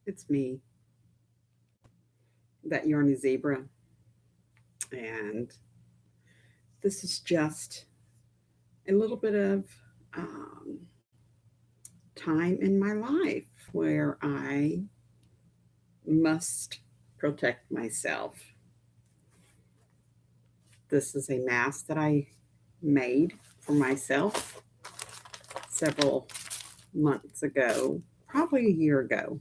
It's me, that yarny zebra. And this is just a little bit of um, time in my life where I must protect myself. This is a mask that I made for myself several months ago, probably a year ago.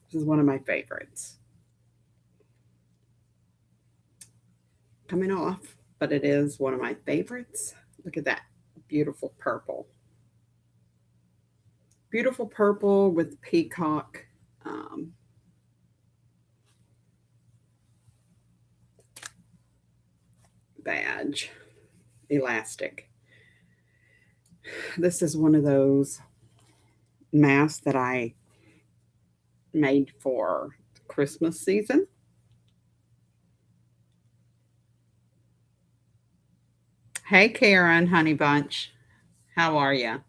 This is one of my favorites. Coming off, but it is one of my favorites. Look at that beautiful purple. Beautiful purple with peacock badge, elastic. This is one of those masks that I made for Christmas season. Hey, Karen, Honey Bunch. How are you?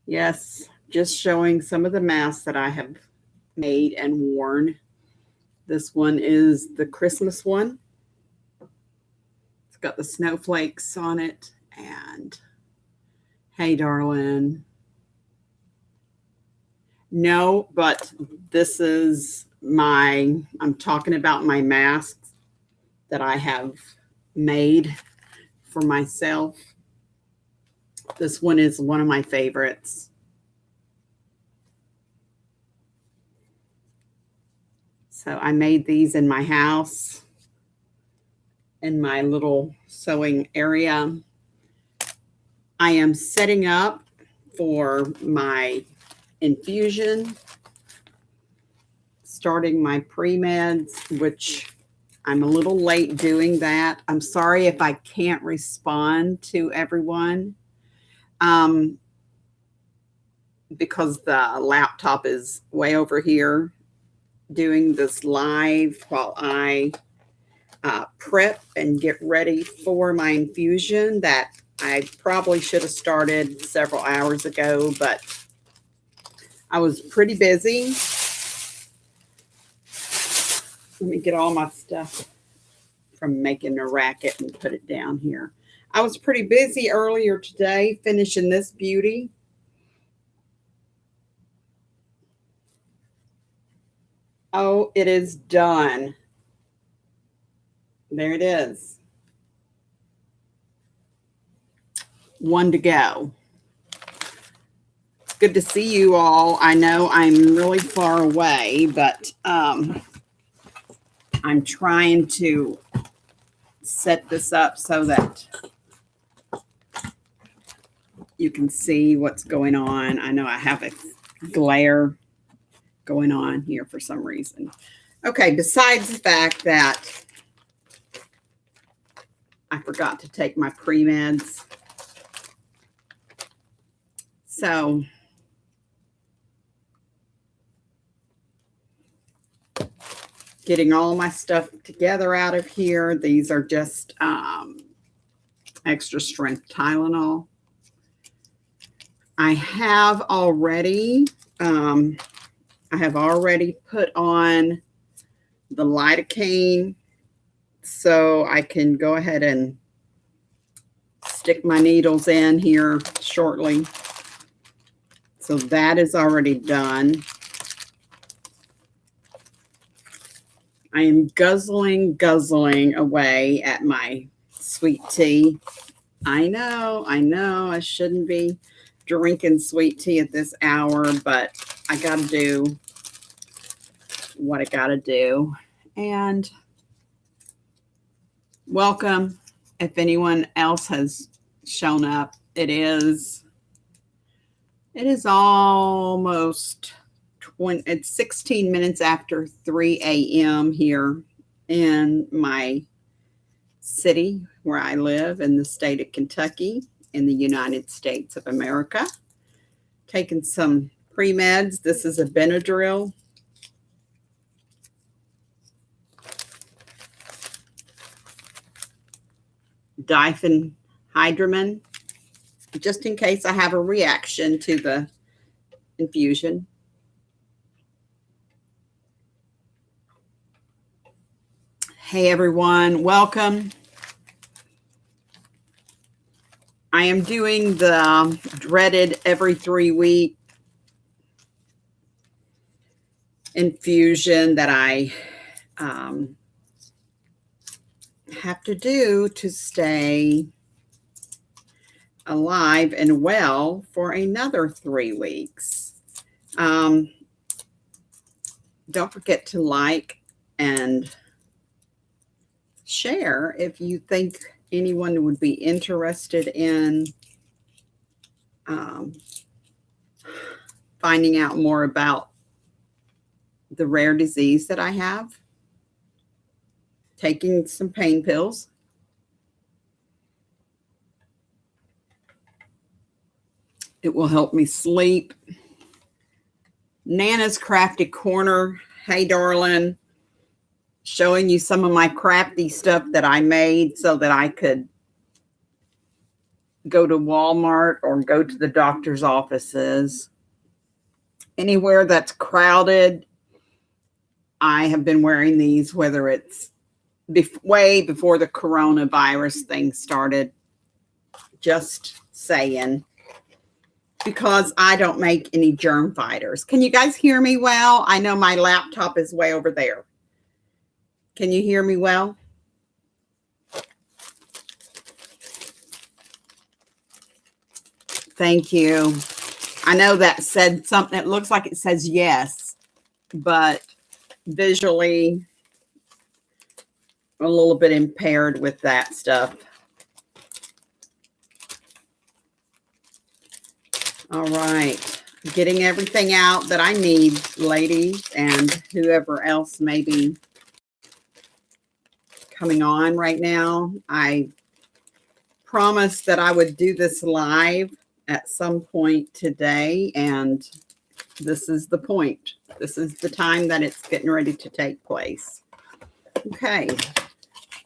Yes, just showing some of the masks that I have made and worn. This one is the Christmas one. It's got the snowflakes on it. And hey, darling. No, but this is I'm talking about my masks that I have made for myself. This one is one of my favorites. So I made these in my house, in my little sewing area. I am setting up for my infusion, starting my pre-meds, which I'm a little late doing that. I'm sorry if I can't respond to everyone because the laptop is way over here doing this live while I prep and get ready for my infusion that I probably should have started several hours ago, but I was pretty busy. Let me get all my stuff from making a racket and put it down here. I was pretty busy earlier today finishing this beauty. Oh, it is done. There it is. One to go. It's good to see you all. I know I'm really far away, but I'm trying to set this up so that you can see what's going on. I know I have a glare going on here for some reason. Okay, besides the fact that I forgot to take my pre-meds. So getting all my stuff together out of here. These are just extra strength Tylenol. I have already put on the lidocaine so I can go ahead and stick my needles in here shortly. So that is already done. I am guzzling away at my sweet tea. I know, I shouldn't be drinking sweet tea at this hour, but I got to do what I got to do. And welcome. If anyone else has shown up, it is almost it's 16 minutes after 3 a.m. here in my city where I live in the state of Kentucky in the United States of America. Taking some pre-meds. This is a Benadryl. Diphenhydramine, just in case I have a reaction to the infusion. Hey everyone, welcome. I am doing the dreaded every 3-week infusion that I have to do to stay alive and well for another 3 weeks. Don't forget to like and share if you think anyone would be interested in finding out more about the rare disease that I have. Taking some pain pills. It will help me sleep. Nana's Crafty Corner. Hey, darling. Showing you some of my crafty stuff that I made so that I could go to Walmart or go to the doctor's offices. Anywhere that's crowded, I have been wearing these, whether it's way before the coronavirus thing started. Just saying. Because I don't make any germ fighters. Can you guys hear me well? I know my laptop is way over there. Can you hear me well? Thank you. I know that said something. It looks like it says yes, but visually a little bit impaired with that stuff. All right. Getting everything out that I need, ladies, and whoever else may be coming on right now. I promised that I would do this live at some point today, and this is the point. This is the time that it's getting ready to take place. Okay.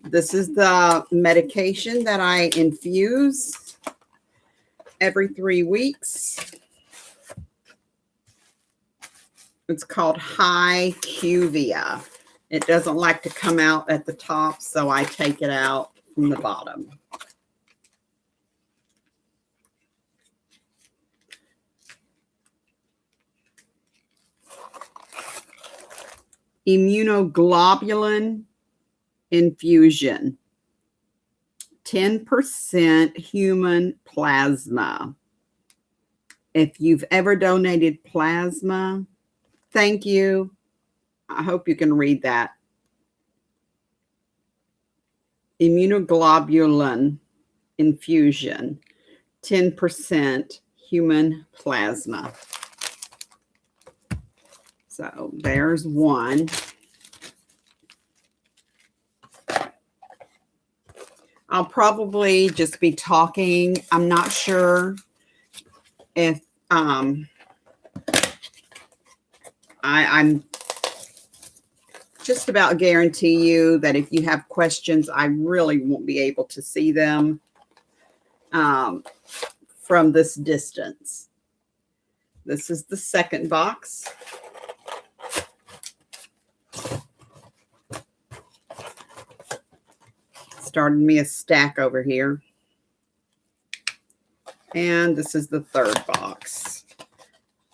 This is the medication that I infuse every 3 weeks. It's called Hypogammaglobulinemia. It doesn't like to come out at the top, so I take it out from the bottom. Immunoglobulin infusion. 10% human plasma. If you've ever donated plasma, thank you. I hope you can read that. Immunoglobulin infusion. 10% human plasma. So there's one. I'll probably just be talking. I'm not sure if I'm just about guarantee you that if you have questions, I really won't be able to see them from this distance. This is the second box. Started me a stack over here. And this is the third box.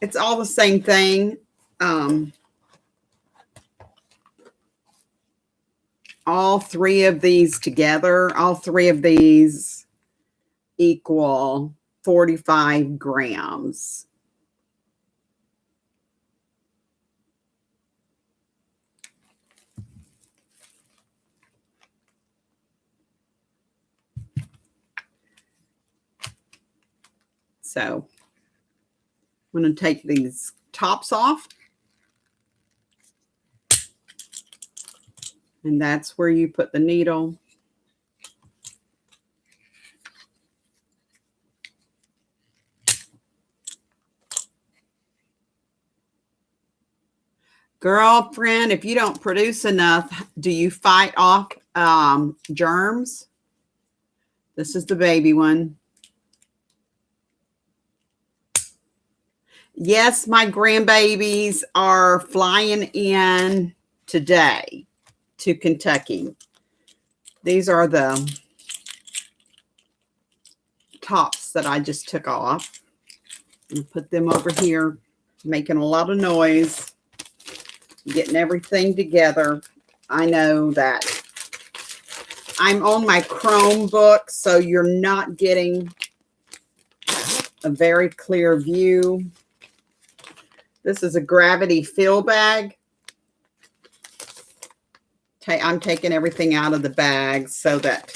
It's all the same thing. All three of these together, all three of these equal 45 grams. So I'm going to take these tops off. And that's where you put the needle. Girlfriend, if you don't produce enough, do you fight off germs? This is the baby one. Yes, my grandbabies are flying in today. to Kentucky. These are the tops that I just took off. And put them over here, making a lot of noise, getting everything together. I know that I'm on my Chromebook, so you're not getting a very clear view. This is a gravity fill bag. I'm taking everything out of the bag so that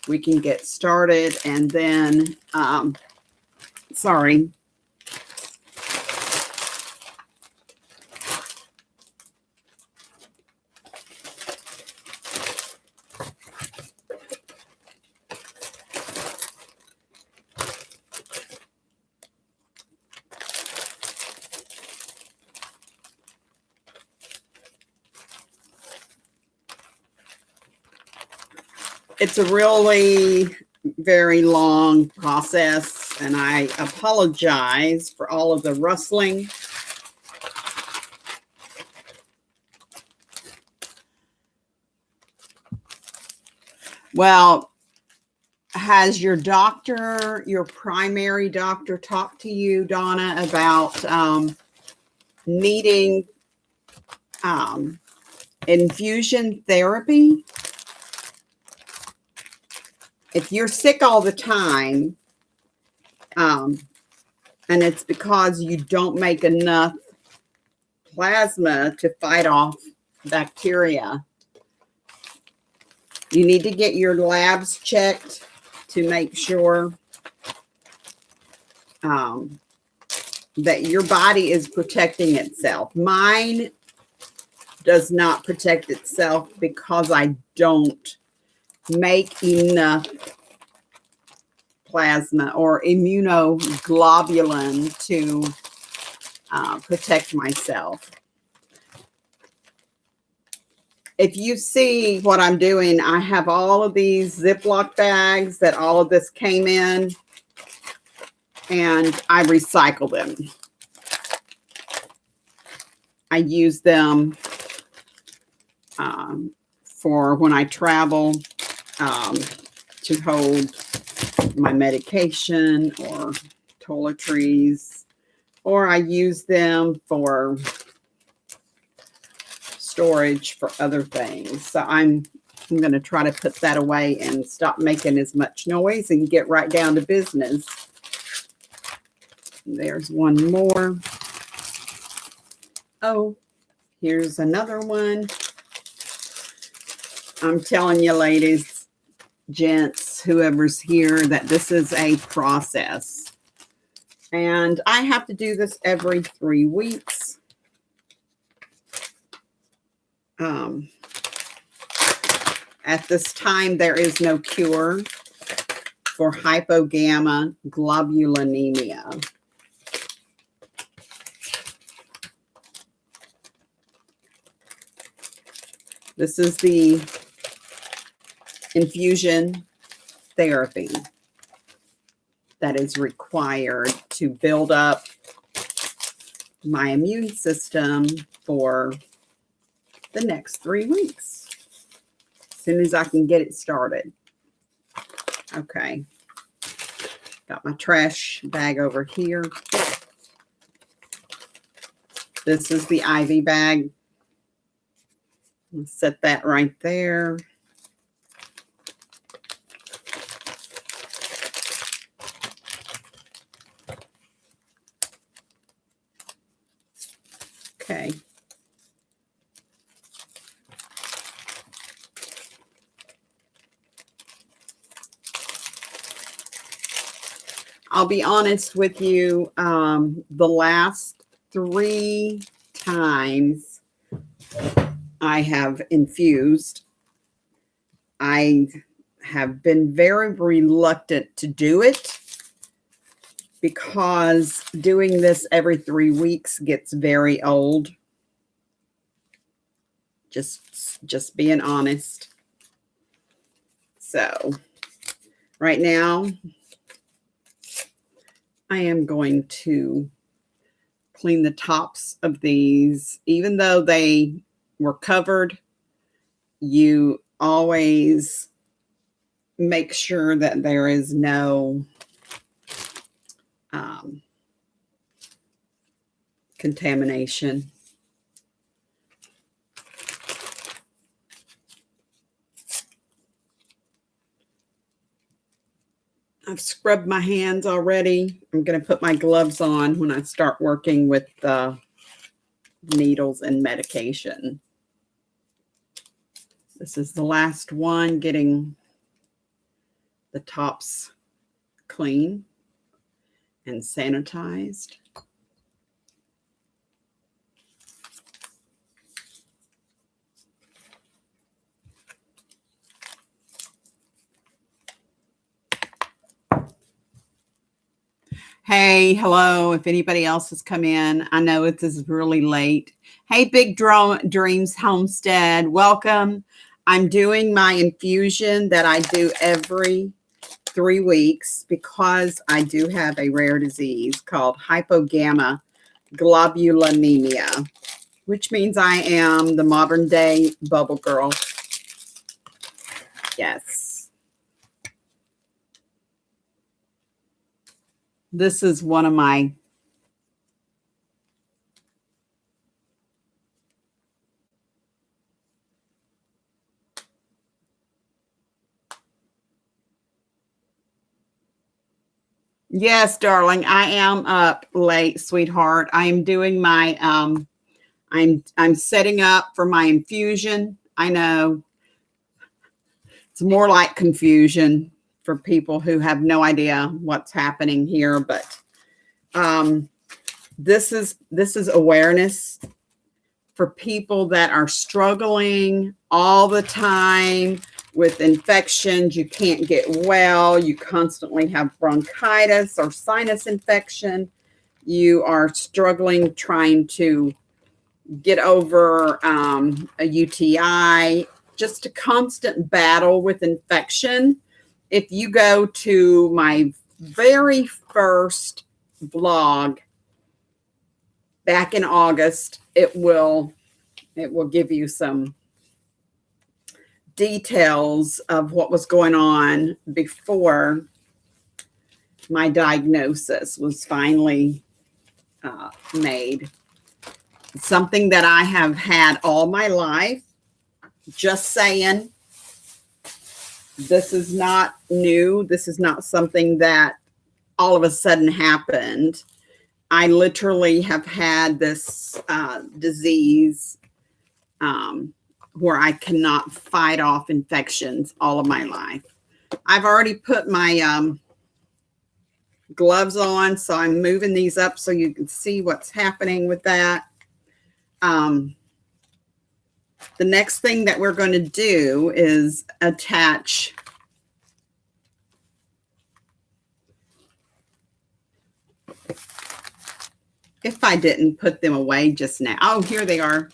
we can get started. And then, sorry. It's a really very long process, and I apologize for all of the rustling. Well, has your doctor, your primary doctor, talked to you, Donna, about needing infusion therapy? If you're sick all the time, and it's because you don't make enough plasma to fight off bacteria, you need to get your labs checked to make sure that your body is protecting itself. Mine does not protect itself because I don't make enough plasma or immunoglobulin to protect myself. If you see what I'm doing, I have all of these Ziploc bags that all of this came in, and I recycle them. I use them for when I travel, to hold my medication or toiletries, or I use them for storage for other things. So I'm going to try to put that away and stop making as much noise and get right down to business. There's one more. Oh, here's another one. I'm telling you, ladies, gents, whoever's here, that this is a process. And I have to do this every 3 weeks. At this time, there is no cure for hypogammaglobulinemia. This is the infusion therapy that is required to build up my immune system for the next 3 weeks, as soon as I can get it started. Okay. Got my trash bag over here. This is the IV bag. Let's set that right there. Okay. I'll be honest with you, the last 3 times I have infused, I have been very reluctant to do it because doing this every 3 weeks gets very old. Just being honest. So right now, I am going to clean the tops of these, even though they were covered you always make sure that there is no contamination. I've scrubbed my hands already. I'm going to put my gloves on when I start working with the needles and medication. This is the last one, getting the tops clean and sanitized. Hey, hello. If anybody else has come in, I know it is really late. Hey, Big Dreams Homestead, welcome. I'm doing my infusion that I do every 3 weeks because I do have a rare disease called Hypogammaglobulinemia, which means I am the modern day bubble girl. Yes. This is one of my Yes, darling. I am up late, sweetheart. I am doing my I'm setting up for my infusion. I know it's more like confusion for people who have no idea what's happening here, but this is awareness for people that are struggling all the time with infections. You can't get well. You constantly have bronchitis or sinus infection. You are struggling trying to get over a UTI, just a constant battle with infection. If you go to my very first vlog back in August, it will give you some details of what was going on before my diagnosis was finally made. It's something that I have had all my life. Just saying, this is not new. This is not something that all of a sudden happened. I literally have had this disease where I cannot fight off infections all of my life. I've already put my gloves on, so I'm moving these up so you can see what's happening with that. The next thing that we're going to do is attach if I didn't put them away just now. Oh, here they are.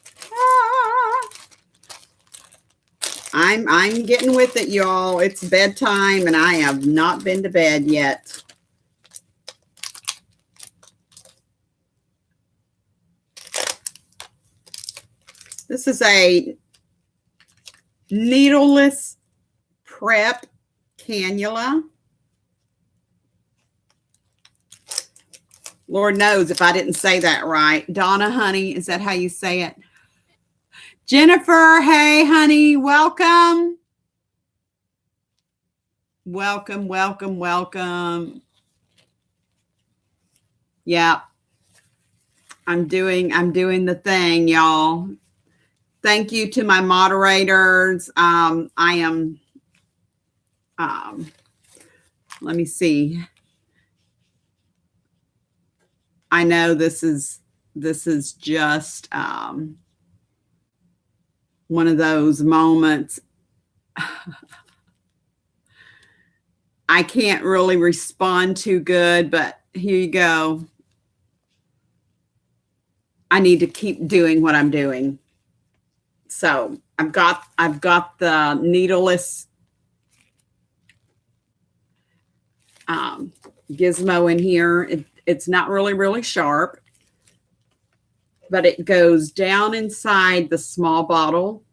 I'm getting with it, y'all. It's bedtime and I have not been to bed yet. This is a needleless prep cannula. Lord knows if I didn't say that right. Donna, honey, is that how you say it? Jennifer, hey, honey, welcome. Welcome, welcome, welcome. Yeah, I'm doing the thing, y'all. Thank you to my moderators. I am, let me see. I know this is just one of those moments. I can't really respond too good, but here you go. I need to keep doing what I'm doing. So I've got the needleless gizmo in here. It's not really sharp, but it goes down inside the small bottle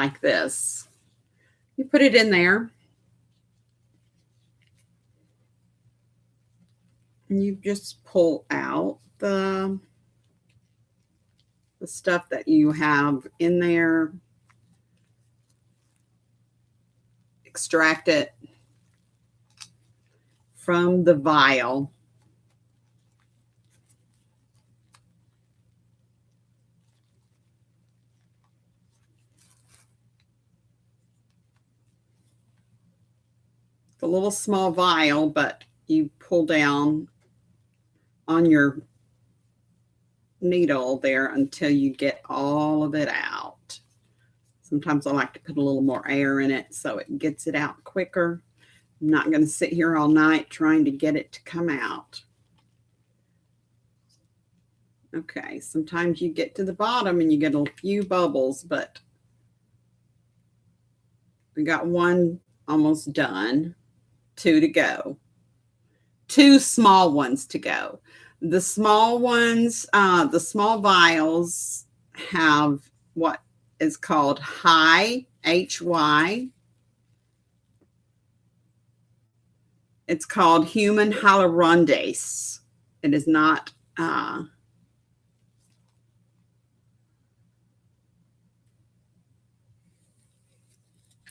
like this. You put it in there. And you just pull out the stuff that you have in there. Extract it from the vial. It's a little small vial, but you pull down on your needle there until you get all of it out. Sometimes I like to put a little more air in it so it gets it out quicker. I'm not going to sit here all night trying to get it to come out. Okay, sometimes you get to the bottom and you get a few bubbles, but we got one almost done. 2 to go. 2 small ones to go. The small ones, the small vials have what is called HY, H-Y. It's called human hyaluronidase. It is not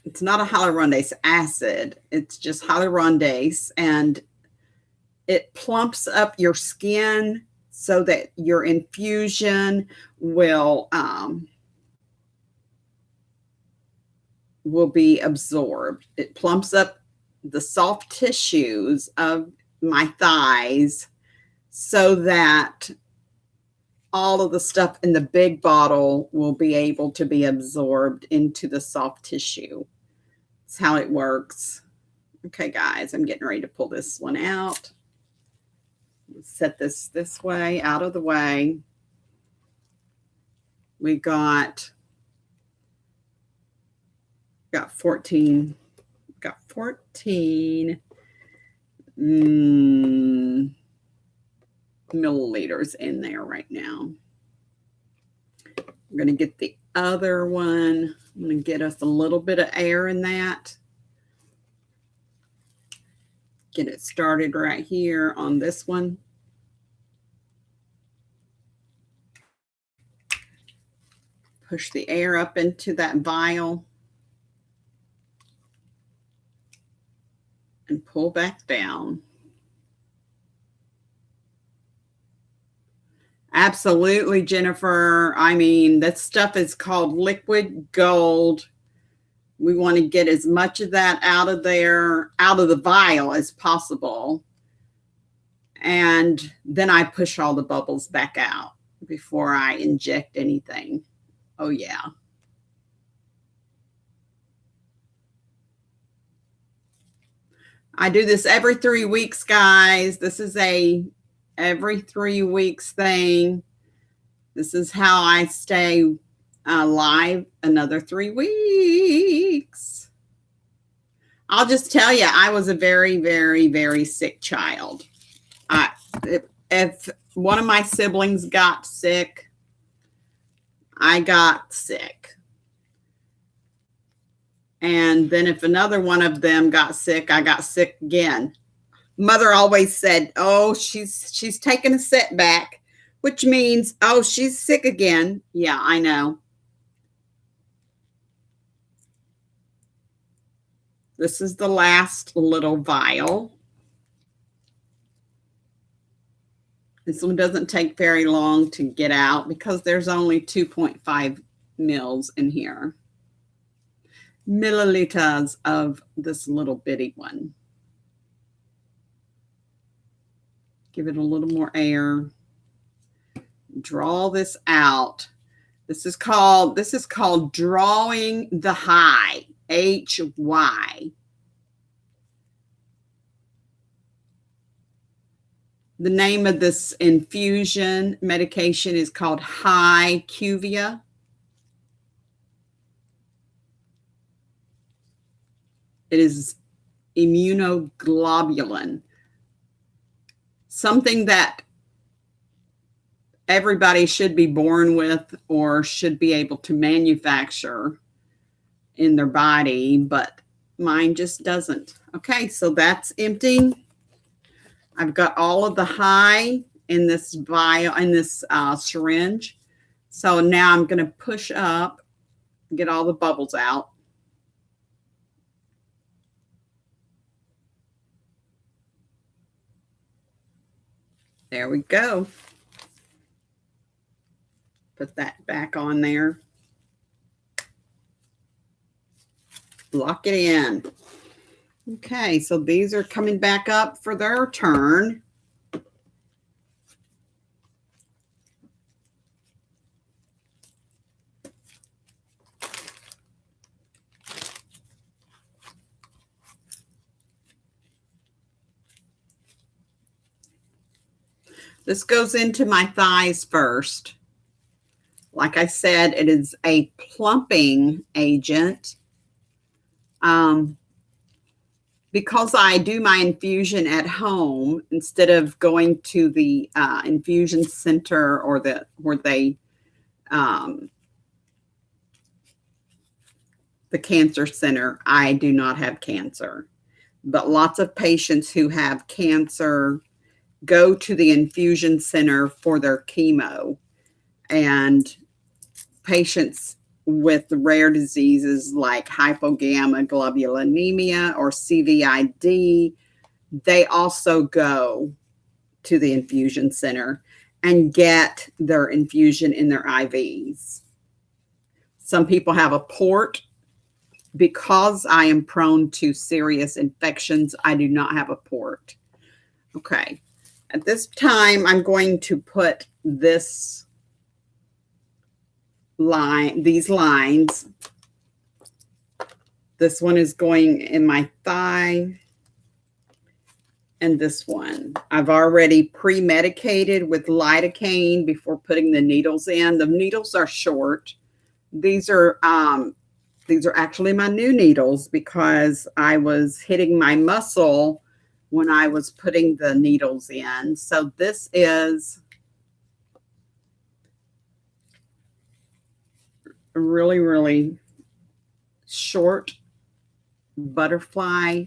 it's not a hyaluronidase acid. It's just hyaluronidase, and it plumps up your skin so that your infusion will be absorbed. It plumps up the soft tissues of my thighs so that all of the stuff in the big bottle will be able to be absorbed into the soft tissue. That's how it works. Okay, guys, I'm getting ready to pull this one out. Set this way, out of the way. We got 14 milliliters in there right now. I'm going to get the other one. I'm going to get us a little bit of air in that. Get it started right here on this one. Push the air up into that vial and pull back down. Absolutely, Jennifer. I mean, that stuff is called liquid gold. We want to get as much of that out of there, out of the vial as possible. And then I push all the bubbles back out before I inject anything. Oh, yeah. I do this every 3 weeks, guys. This is a every 3 weeks thing. This is how I stay live another 3 weeks. I'll just tell you, I was a very, very, very sick child. If one of my siblings got sick, I got sick. And then if another one of them got sick, I got sick again. Mother always said, oh, she's taking a setback, which means, oh, she's sick again. Yeah, I know. This is the last little vial. This one doesn't take very long to get out because there's only 2.5 mils in here. Milliliters of this little bitty one. Give it a little more air. Draw this out. This is called drawing the high, H-Y. The name of this infusion medication is called Hypogammaglobulinemia. It is immunoglobulin, something that everybody should be born with or should be able to manufacture. in their body, but mine just doesn't. Okay, so that's empty. I've got all of the high in this vial, in this syringe. So now I'm going to push up, get all the bubbles out. There we go. Put that back on there. Lock it in. Okay, so these are coming back up for their turn. This goes into my thighs first. Like I said, it is a plumping agent. Because I do my infusion at home instead of going to the infusion center or the cancer center. I do not have cancer, but lots of patients who have cancer go to the infusion center for their chemo, and patients with rare diseases like hypogammaglobulinemia or CVID, they also go to the infusion center and get their infusion in their IVs. Some people have a port. Because I am prone to serious infections, I do not have a port. Okay. At this time, I'm going to put this line, these lines. This one is going in my thigh, and this one I've already pre-medicated with lidocaine before putting the needles in. The needles are short. These are actually my new needles because I was hitting my muscle when I was putting the needles in. So this is a really, really short butterfly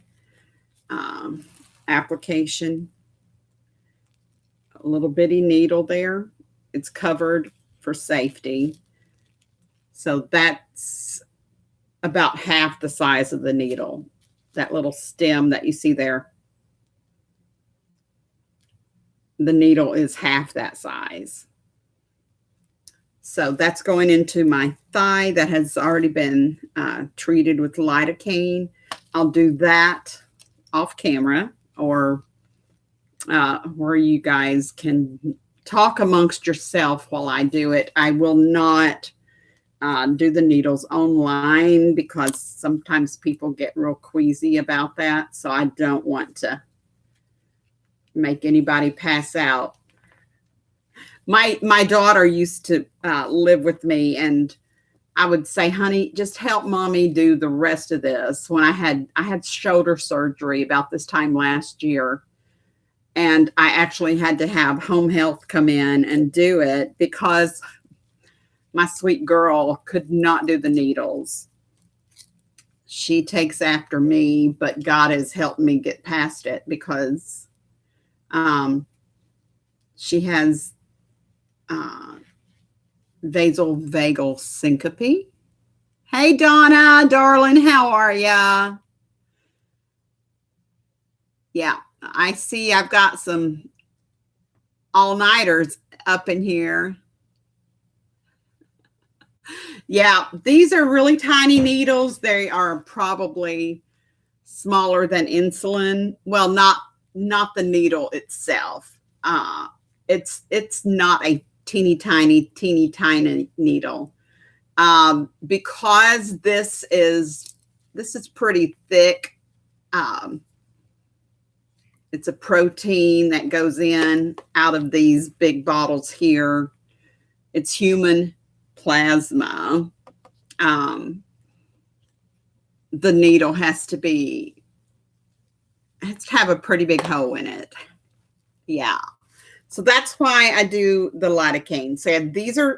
application. A little bitty needle there. It's covered for safety. So that's about half the size of the needle. That little stem that you see there. The needle is half that size. So that's going into my thigh that has already been treated with lidocaine. I'll do that off camera, or where you guys can talk amongst yourself while I do it. I will not do the needles online because sometimes people get real queasy about that. So I don't want to make anybody pass out. My daughter used to live with me, and I would say, honey, just help mommy do the rest of this. When I had shoulder surgery about this time last year, and I actually had to have home health come in and do it because my sweet girl could not do the needles. She takes after me, but God has helped me get past it because she has vasovagal syncope. Hey, Donna, darling, how are ya? Yeah, I see I've got some all-nighters up in here. Yeah, these are really tiny needles. They are probably smaller than insulin. Well, not the needle itself. It's not a teeny tiny needle. Because this is pretty thick. It's a protein that goes in out of these big bottles here. It's human plasma. The needle has to have a pretty big hole in it. Yeah. So that's why I do the lidocaine. So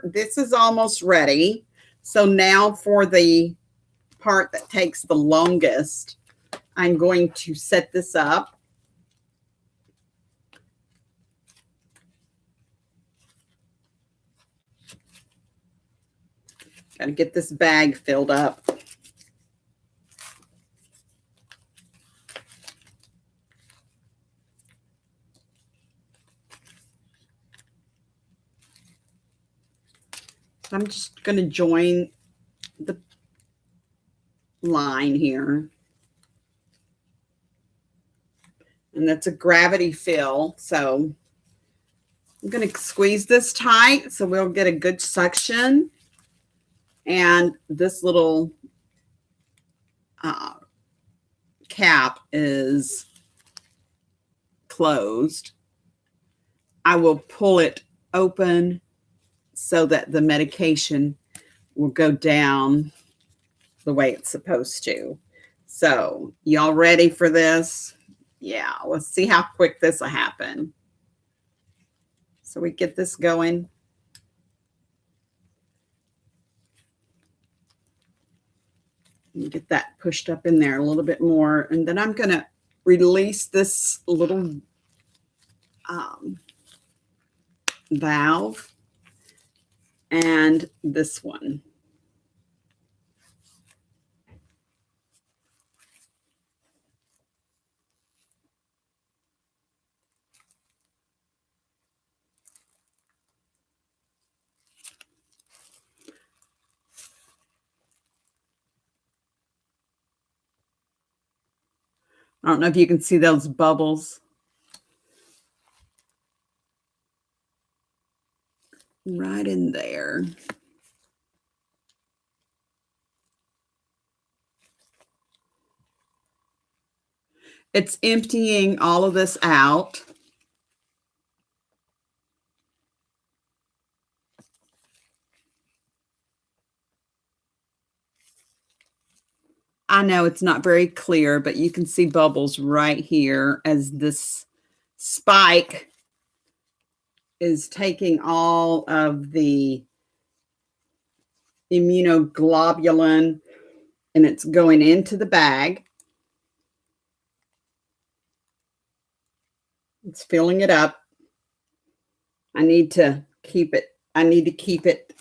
this is almost ready. So now for the part that takes the longest, I'm going to set this up. Got to get this bag filled up. I'm just going to join the line here. And that's a gravity fill. So I'm going to squeeze this tight so we'll get a good suction. And this little cap is closed. I will pull it open so that the medication will go down the way it's supposed to. So y'all ready for this? Yeah, let's see how quick this will happen. So we get this going. And get that pushed up in there a little bit more. And then I'm going to release this little valve and this one. I don't know if you can see those bubbles. Right in there. It's emptying all of this out. I know it's not very clear, but you can see bubbles right here as this spike is taking all of the immunoglobulin and it's going into the bag. It's filling it up. I need to keep it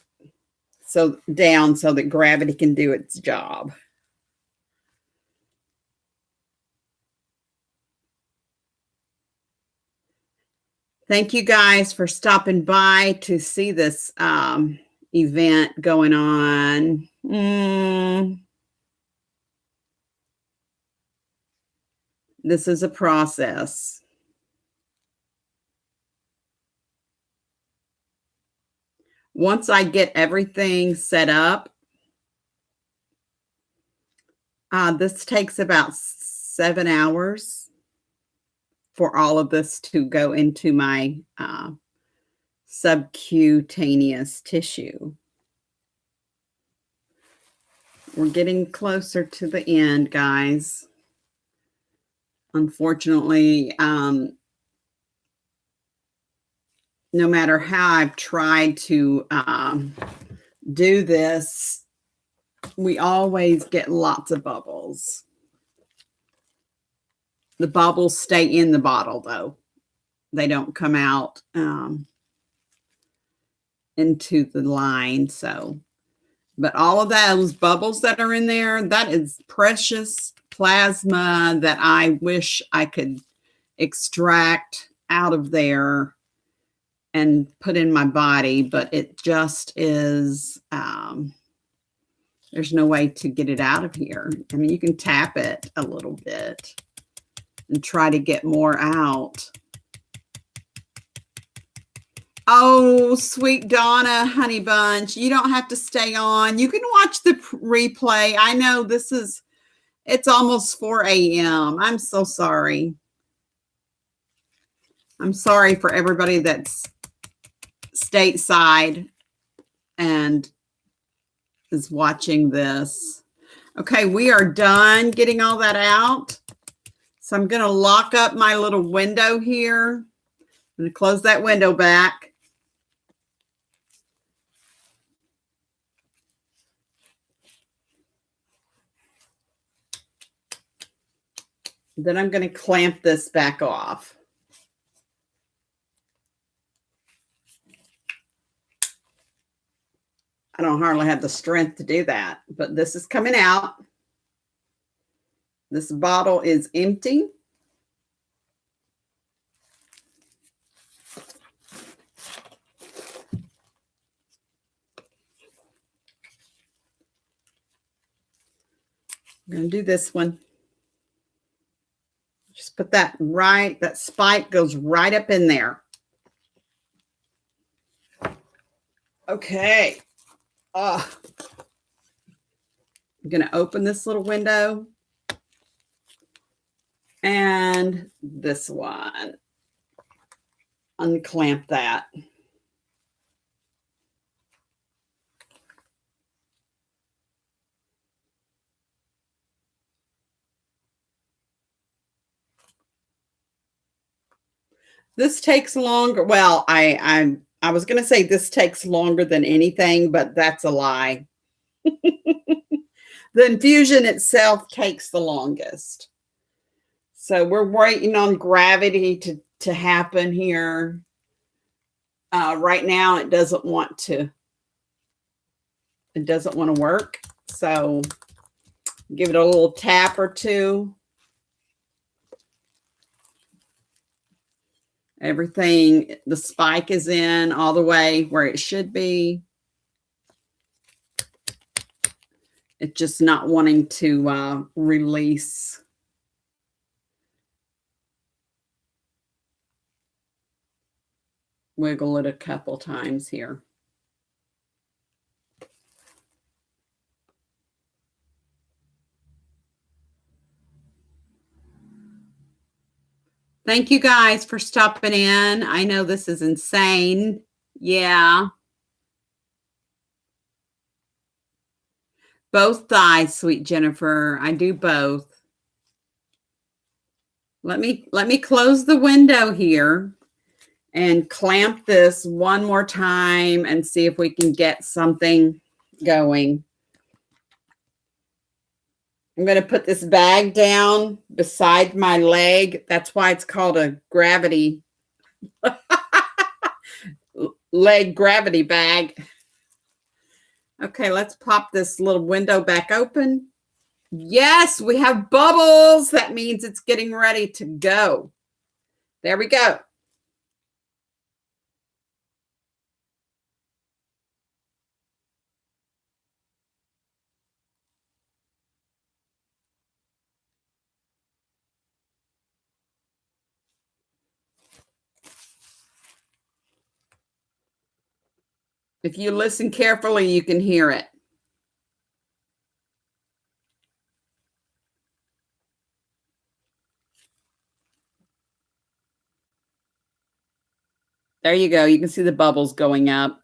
so down so that gravity can do its job. Thank you guys for stopping by to see this event going on. This is a process. Once I get everything set up, this takes about 7 hours for all of this to go into my subcutaneous tissue. We're getting closer to the end, guys. Unfortunately, no matter how I've tried to do this, we always get lots of bubbles. The bubbles stay in the bottle, though. They don't come out into the line. So, but all of those bubbles that are in there, that is precious plasma that I wish I could extract out of there and put in my body, but it just is, there's no way to get it out of here. I mean, you can tap it a little bit and try to get more out. Oh, sweet Donna, honey bunch, you don't have to stay on. You can watch the replay. I know it's almost 4 a.m. I'm so sorry. I'm sorry for everybody that's stateside and is watching this. Okay, we are done getting all that out. So I'm going to lock up my little window here. I'm going to close that window back. Then I'm going to clamp this back off. I don't hardly have the strength to do that, but this is coming out. This bottle is empty. I'm going to do this one. Just put that right, that spike goes right up in there. Okay. I'm going to open this little window and this one. Unclamp that. This takes longer. Well, I was going to say this takes longer than anything, but that's a lie. The infusion itself takes the longest. So we're waiting on gravity to happen here. Right now, it doesn't want to work. So give it a little tap or two. Everything, the spike is in all the way where it should be. It's just not wanting to release. Wiggle it a couple times here. Thank you guys for stopping in. I know this is insane. Yeah. Both thighs, sweet Jennifer. I do both. Let me close the window here and clamp this one more time and see if we can get something going. I'm going to put this bag down beside my leg. That's why it's called a gravity leg gravity bag. Okay, let's pop this little window back open. Yes, we have bubbles. That means it's getting ready to go. There we go. If you listen carefully, you can hear it. There you go. You can see the bubbles going up.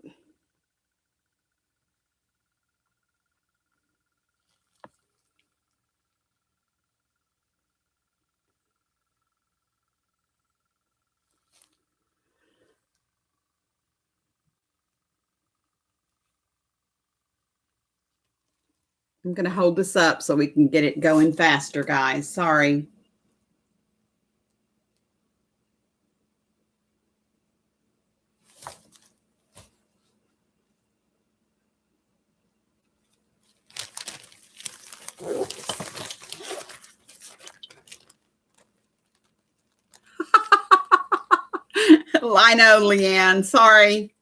I'm going to hold this up so we can get it going faster, guys. Sorry. I know, Leanne. Sorry.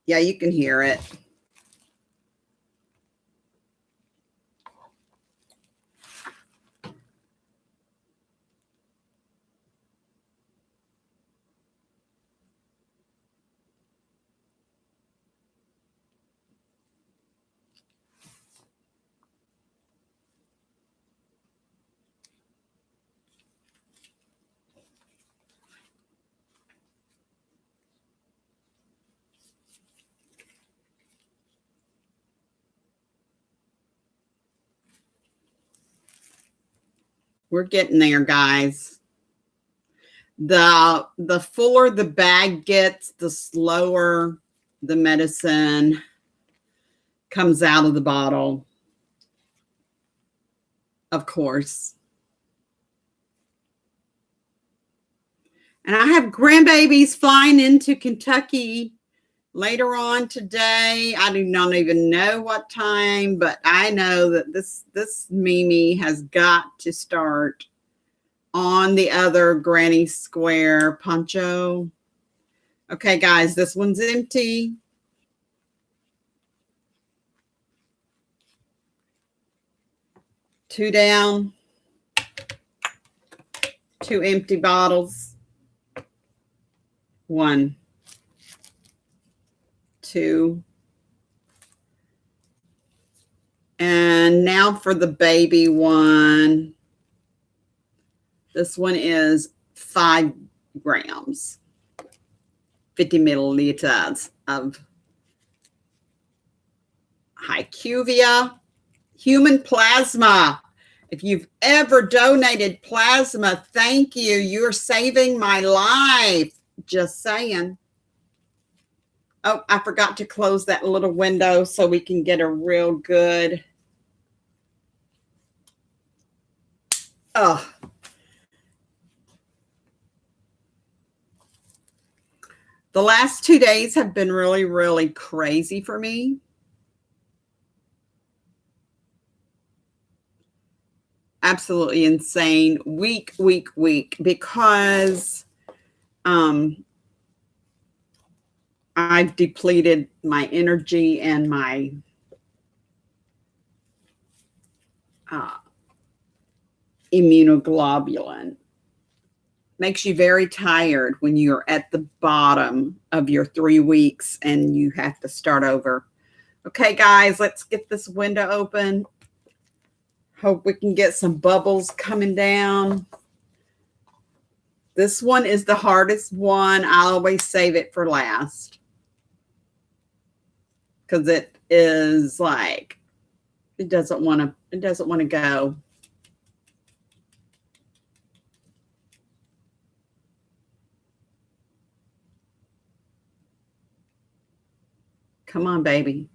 Yeah, you can hear it. We're getting there, guys. The fuller the bag gets, the slower the medicine comes out of the bottle. of course. And I have grandbabies flying into Kentucky later on today. I do not even know what time, but I know that this Mimi has got to start on the other granny square poncho. Okay, guys, this one's empty. Two down. Two empty bottles. One. Two. And now for the baby one. This one is 5 grams. 50 milliliters of Hypogammaglobulinemia human plasma. If you've ever donated plasma, thank you. You're saving my life. Just saying. Oh, I forgot to close that little window so we can get a real good. Oh. The last 2 days have been really, really crazy for me. Absolutely insane. Week, because I've depleted my energy and my immunoglobulin. Makes you very tired when you're at the bottom of your 3 weeks and you have to start over. Okay, guys, let's get this window open. Hope we can get some bubbles coming down. This one is the hardest one. I always save it for last because it is like it doesn't want to go. Come on, baby.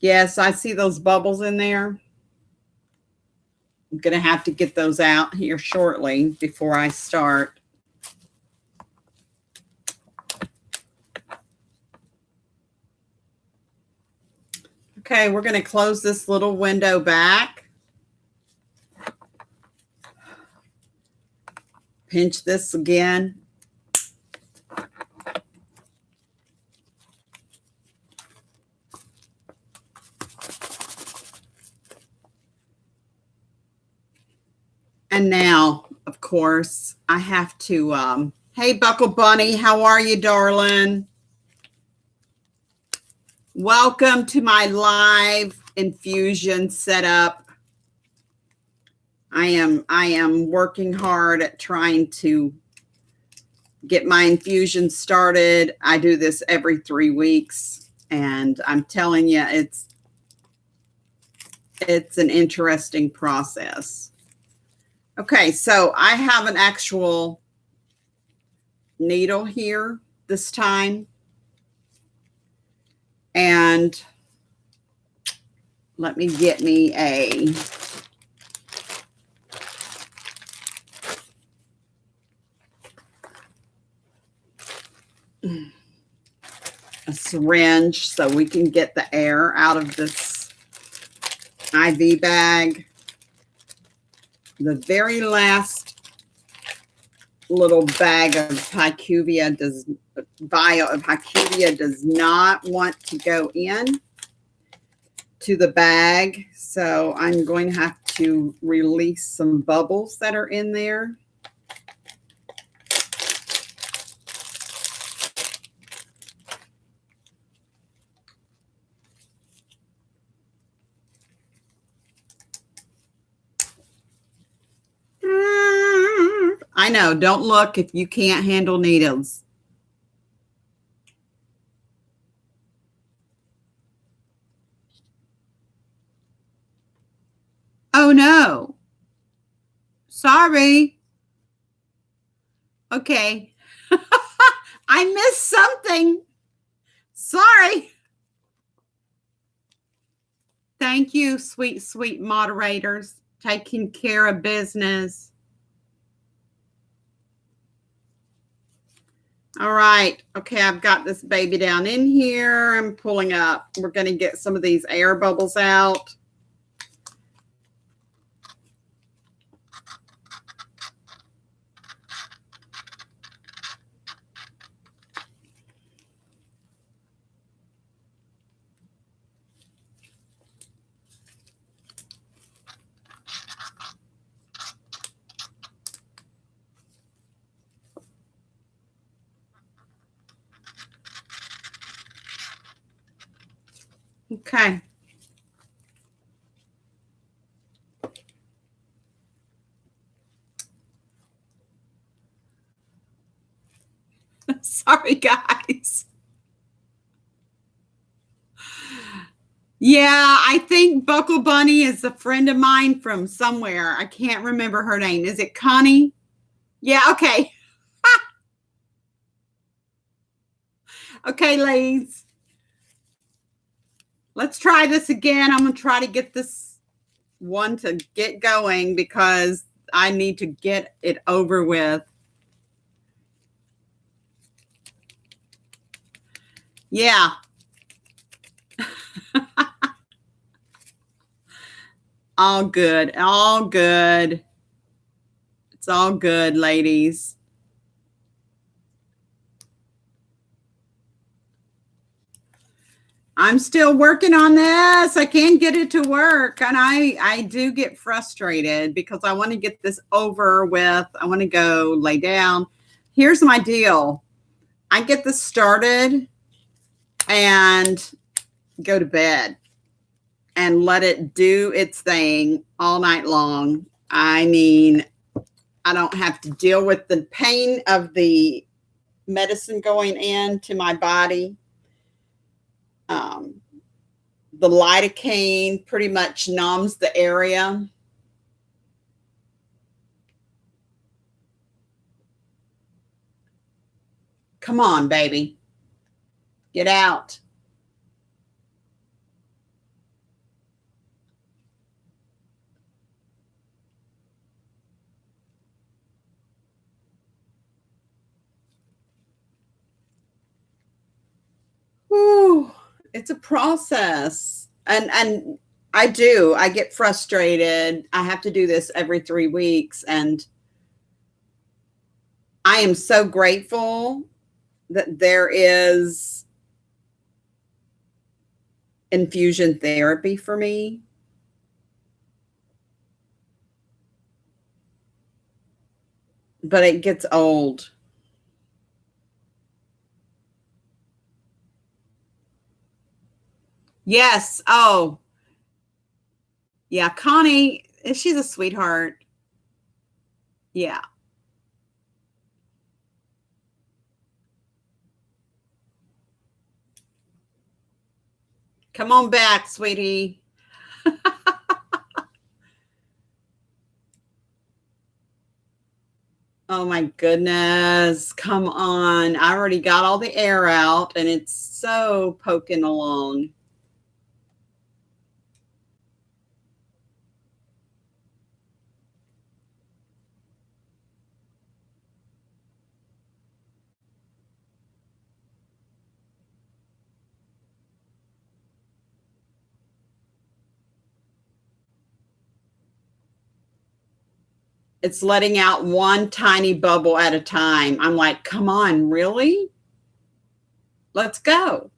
Yes, I see those bubbles in there. I'm going to have to get those out here shortly before I start. Okay, we're going to close this little window back. Pinch this again. And now, of course, I have to, hey, Buckle Bunny, how are you, darling? Welcome to my live infusion setup. I am working hard at trying to get my infusion started. I do this every 3 weeks, and I'm telling you, it's an interesting process. Okay, so I have an actual needle here this time. And let me get me a syringe so we can get the air out of this IV bag. The very last little bag of vial of Hypogammaglobulinemia does not want to go in to the bag. So I'm going to have to release some bubbles that are in there. I know. Don't look if you can't handle needles. Oh, no. Sorry. Okay. I missed something. Sorry. Thank you, sweet, sweet moderators, taking care of business. All right. Okay, I've got this baby down in here. I'm pulling up. We're going to get some of these air bubbles out. Okay. Sorry, guys. Yeah, I think Buckle Bunny is a friend of mine from somewhere. I can't remember her name. Is it Connie? Yeah, okay. Okay, ladies. Let's try this again. I'm going to try to get this one to get going because I need to get it over with. Yeah. All good. All good. It's all good, ladies. I'm still working on this. I can't get it to work. And I do get frustrated because I want to get this over with. I want to go lay down. Here's my deal. I get this started and go to bed and let it do its thing all night long. I mean, I don't have to deal with the pain of the medicine going into my body. The lidocaine pretty much numbs the area. Come on, baby. Get out. Whew, it's a process. And I get frustrated. I have to do this every 3 weeks. And I am so grateful that there is infusion therapy for me. But it gets old. Yes. Oh, yeah. Connie, she's a sweetheart. Yeah. Come on back, sweetie. Oh my goodness. Come on. I already got all the air out and it's so poking along. It's letting out one tiny bubble at a time. I'm like, come on, really? Let's go.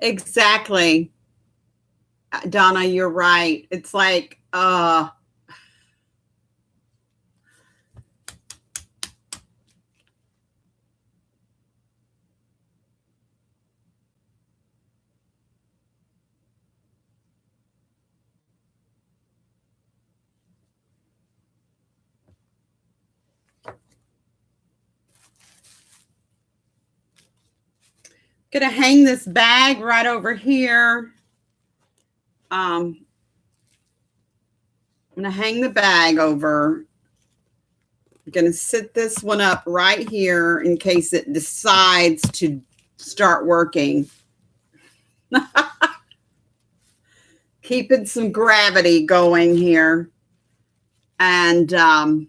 Exactly. Donna, you're right. It's like, gonna hang this bag right over here. I'm gonna hang the bag over. I'm gonna sit this one up right here in case it decides to start working. Keeping some gravity going here. And I'm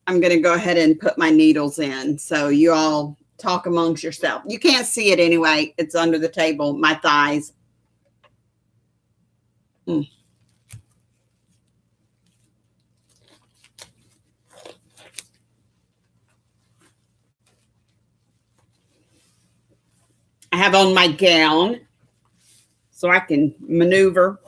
gonna go ahead and put my needles in. So you all talk amongst yourself. You can't see it anyway. It's under the table, my thighs. I have on my gown so I can maneuver.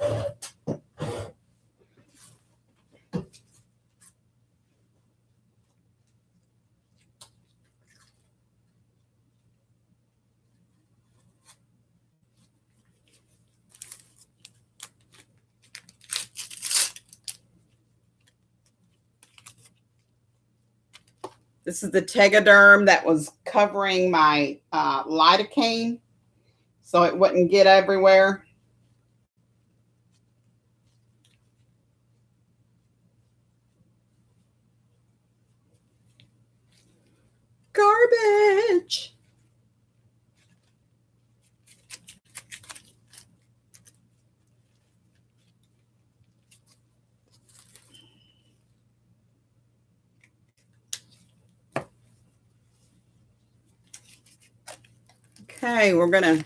This is the Tegaderm that was covering my lidocaine so it wouldn't get everywhere. Garbage. Okay, we're gonna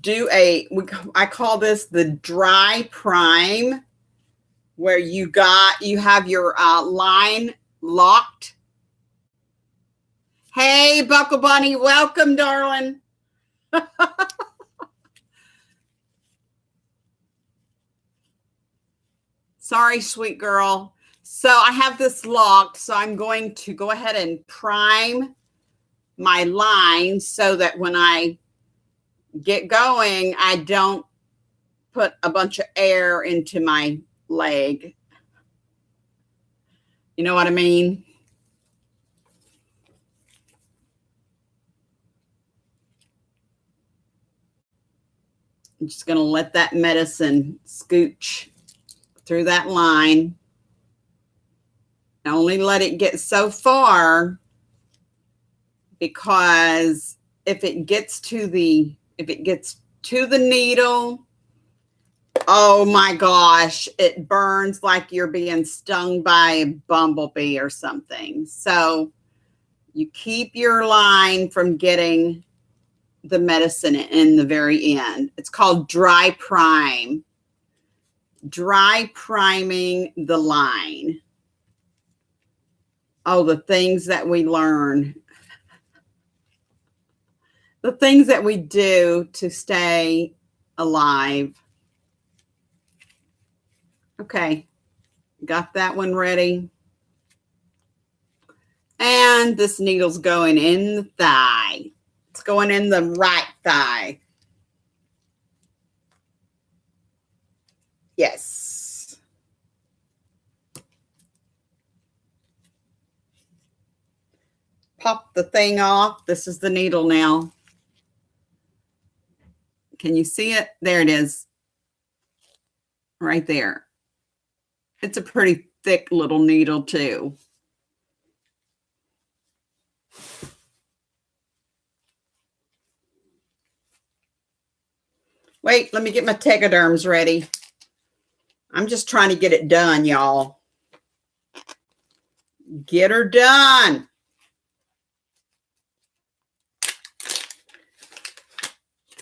do I call this the dry prime, where you have your line locked. Hey, Buckle Bunny, welcome, darling. Sorry, sweet girl. So I have this locked, so I'm going to go ahead and prime my line so that when I get going, I don't put a bunch of air into my leg. You know what I mean? I'm just going to let that medicine scooch through that line. I only let it get so far because if it gets to the needle, oh my gosh, it burns like you're being stung by a bumblebee or something. So you keep your line from getting the medicine in the very end. It's called dry prime. Dry priming the line. Oh, the things that we learn. The things that we do to stay alive. Okay, got that one ready. And this needle's going in the thigh. It's going in the right thigh. Yes. Pop the thing off. This is the needle now. Can you see it? There it is. Right there. It's a pretty thick little needle too. Wait, let me get my Tegaderms ready. I'm just trying to get it done, y'all. Get her done.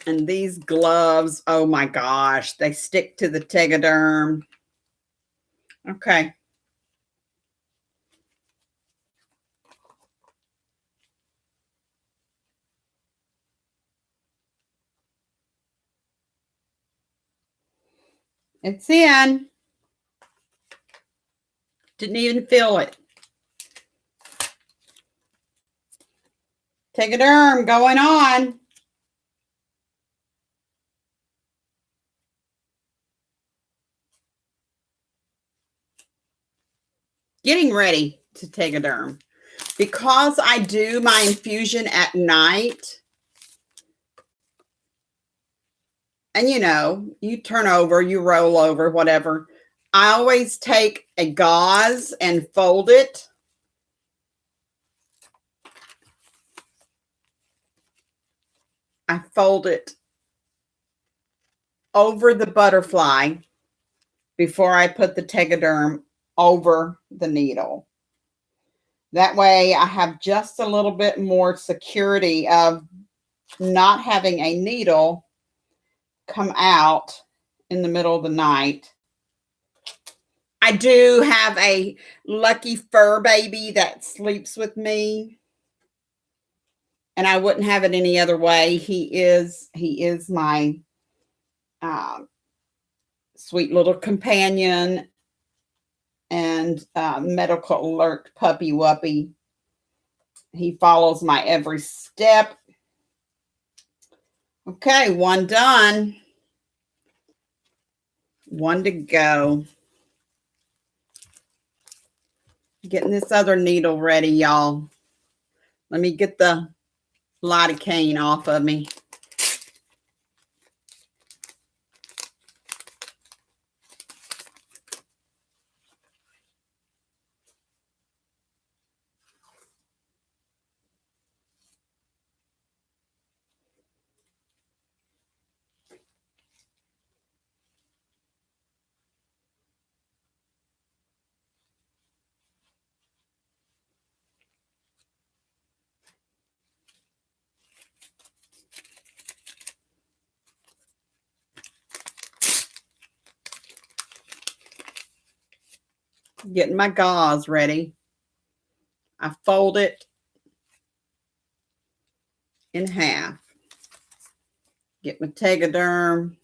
And these gloves, oh my gosh, they stick to the Tegaderm. Okay. It's in. Didn't even feel it. Tegaderm going on. Getting ready to Tegaderm. Because I do my infusion at night, and you know, you turn over, you roll over, whatever. I always take a gauze and fold it. I fold it over the butterfly before I put the Tegaderm over the needle. That way I have just a little bit more security of not having a needle come out in the middle of the night. I do have a lucky fur baby that sleeps with me, and I wouldn't have it any other way. He is my sweet little companion and medical alert puppy wuppy. He follows my every step. Okay, one done. One to go. Getting this other needle ready, y'all. Let me get the lidocaine off of me. Getting my gauze ready. I fold it in half. Get my Tegaderm.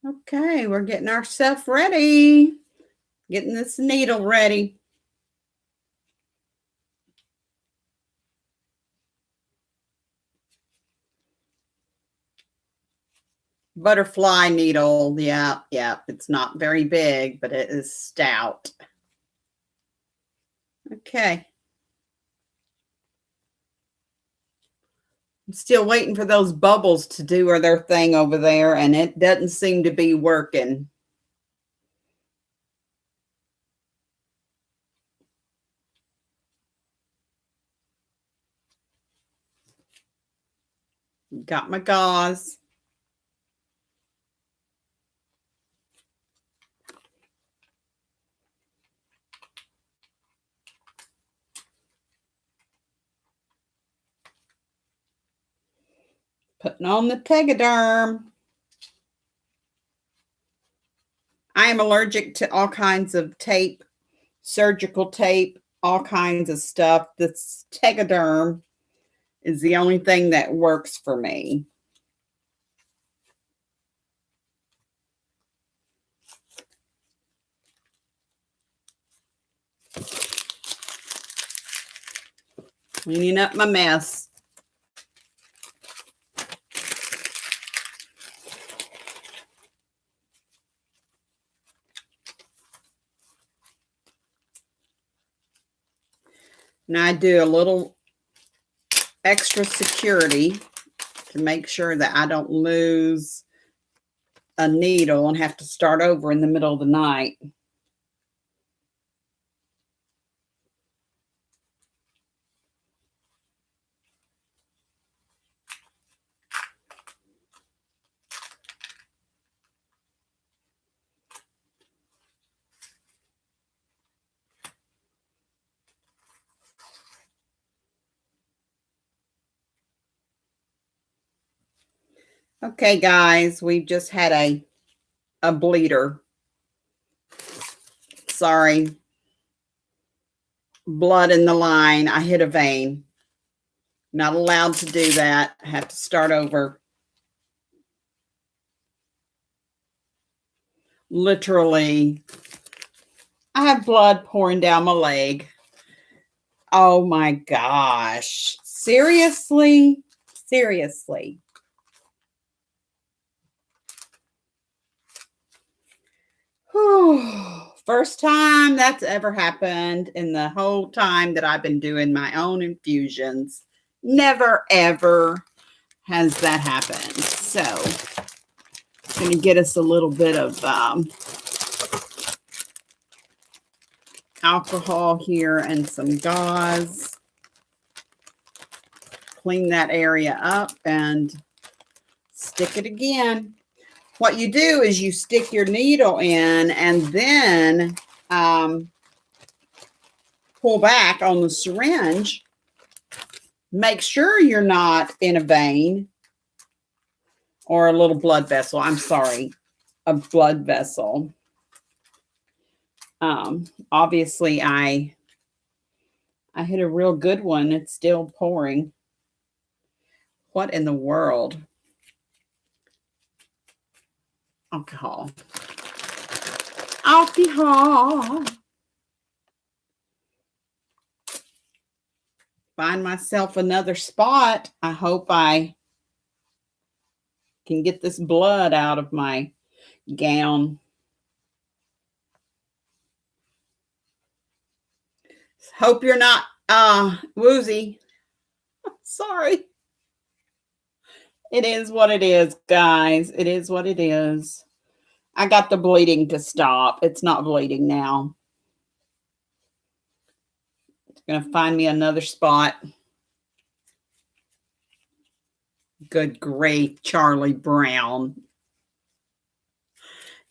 Okay, we're getting ourselves ready. Getting this needle ready. Butterfly needle. Yeah. It's not very big, but it is stout. Okay. I'm still waiting for those bubbles to do their thing over there, and it doesn't seem to be working. Got my gauze. Putting on the Tegaderm. I am allergic to all kinds of tape, surgical tape, all kinds of stuff. This Tegaderm is the only thing that works for me. Cleaning up my mess. Now I do a little extra security to make sure that I don't lose a needle and have to start over in the middle of the night. Okay, guys, we've just had a bleeder. Sorry. Blood in the line. I hit a vein. Not allowed to do that. I have to start over. Literally, I have blood pouring down my leg. Oh my gosh. Seriously? Seriously. Whew. First time that's ever happened in the whole time that I've been doing my own infusions. Never, ever has that happened. So, I'm going to get us a little bit of alcohol here and some gauze. Clean that area up and stick it again. What you do is you stick your needle in and then pull back on the syringe. Make sure you're not in a vein or a little blood vessel. I'm sorry, a blood vessel. Obviously, I hit a real good one. It's still pouring. What in the world? Alcohol. Alcohol. Find myself another spot. I hope I can get this blood out of my gown. Hope you're not woozy. Sorry. It is what it is, guys. It is what it is. I got the bleeding to stop. It's not bleeding now. It's going to find me another spot. Good grief, Charlie Brown.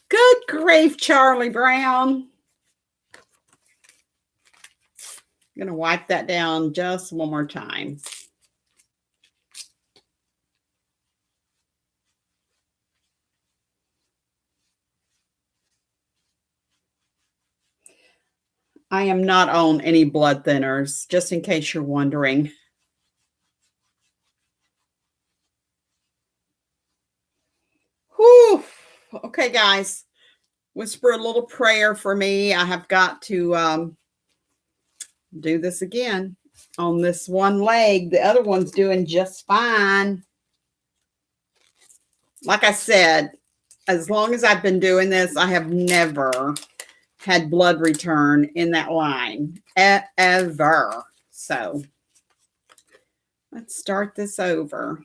Good grief, Charlie Brown. I'm going to wipe that down just one more time. I am not on any blood thinners, just in case you're wondering. Whew. Okay, guys. Whisper a little prayer for me. I have got to do this again on this one leg. The other one's doing just fine. Like I said, as long as I've been doing this, I have never had blood return in that line ever. So let's start this over.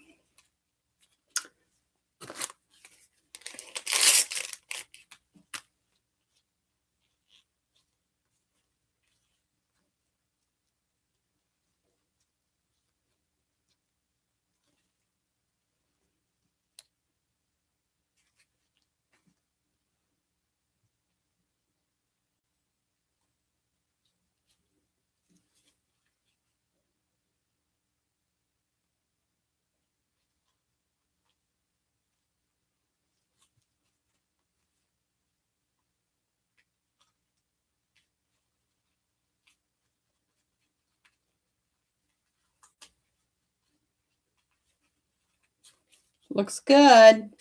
Looks good.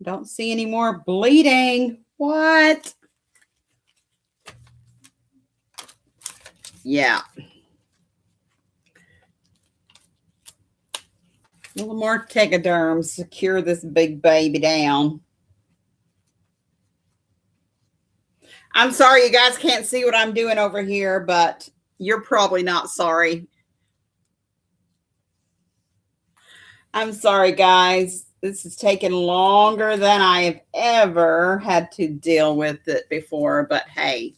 Don't see any more bleeding. What? Yeah. A little more Tegaderm, secure this big baby down. I'm sorry you guys can't see what I'm doing over here, but you're probably not sorry. I'm sorry, guys. This is taking longer than I have ever had to deal with it before, but hey,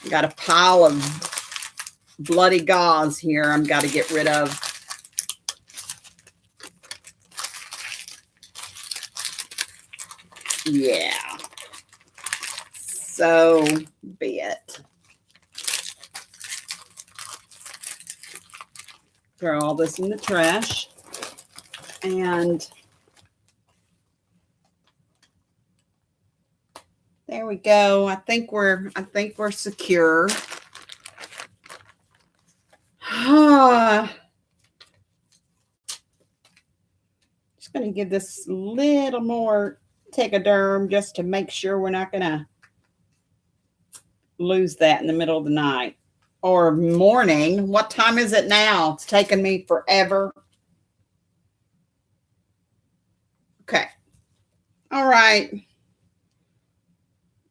got a pile of bloody gauze here I've got to get rid of. Yeah. So be it. Throw all this in the trash. And there we go. I think we're secure. Just going to give this a little more Tegaderm just to make sure we're not going to lose that in the middle of the night or morning. What time is it now? It's taken me forever. Okay. All right.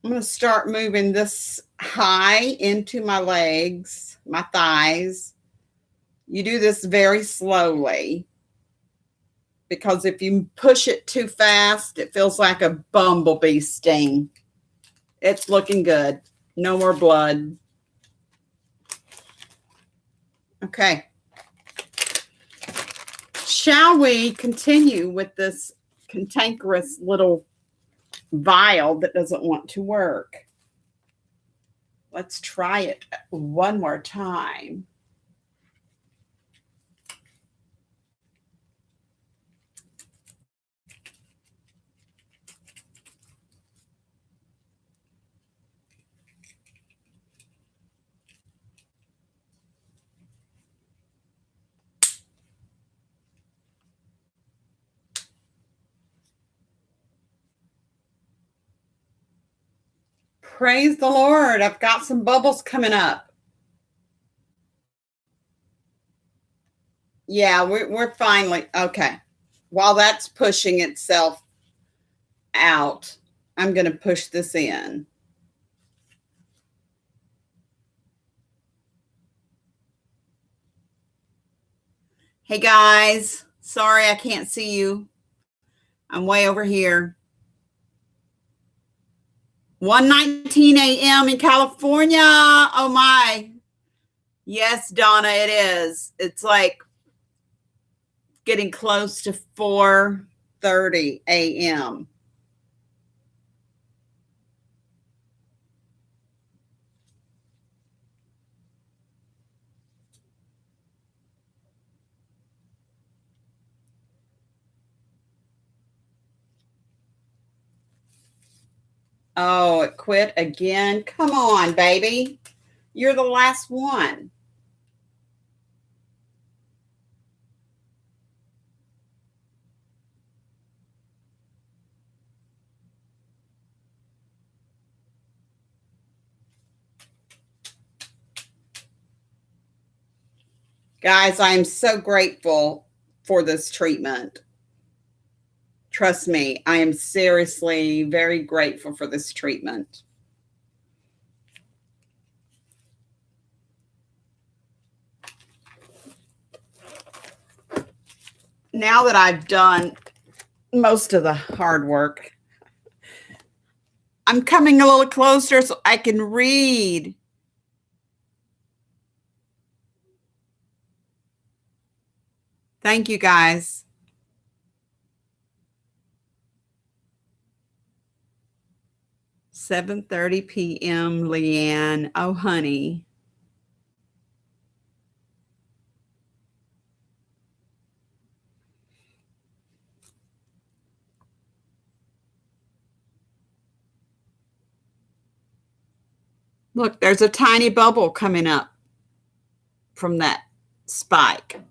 I'm going to start moving this high into my legs, my thighs. You do this very slowly because if you push it too fast, it feels like a bumblebee sting. It's looking good. No more blood. Okay. Shall we continue with this cantankerous little vial that doesn't want to work? Let's try it one more time. Praise the Lord. I've got some bubbles coming up. Yeah, we're finally, okay. While that's pushing itself out, I'm going to push this in. Hey guys, sorry I can't see you. I'm way over here. 1:19 a.m. in California. Oh my. Yes, Donna, it is. It's like getting close to 4:30 a.m. Oh, it quit again. Come on, baby. You're the last one. Guys, I am so grateful for this treatment. Trust me, I am seriously very grateful for this treatment. Now that I've done most of the hard work, I'm coming a little closer so I can read. Thank you, guys. "7:30 p.m. Leanne. Oh, honey. Look, there's a tiny bubble coming up from that spike.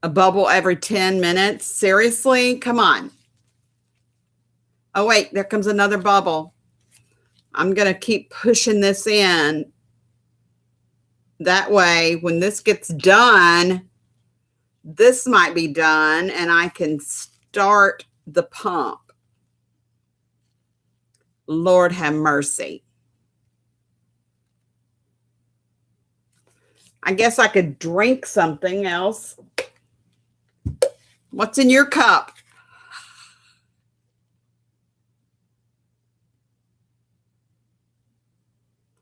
A bubble every 10 minutes? Seriously? Come on. Oh, wait, there comes another bubble. I'm going to keep pushing this in. That way, when this gets done, this might be done, and I can start the pump. Lord have mercy. I guess I could drink something else. What's in your cup?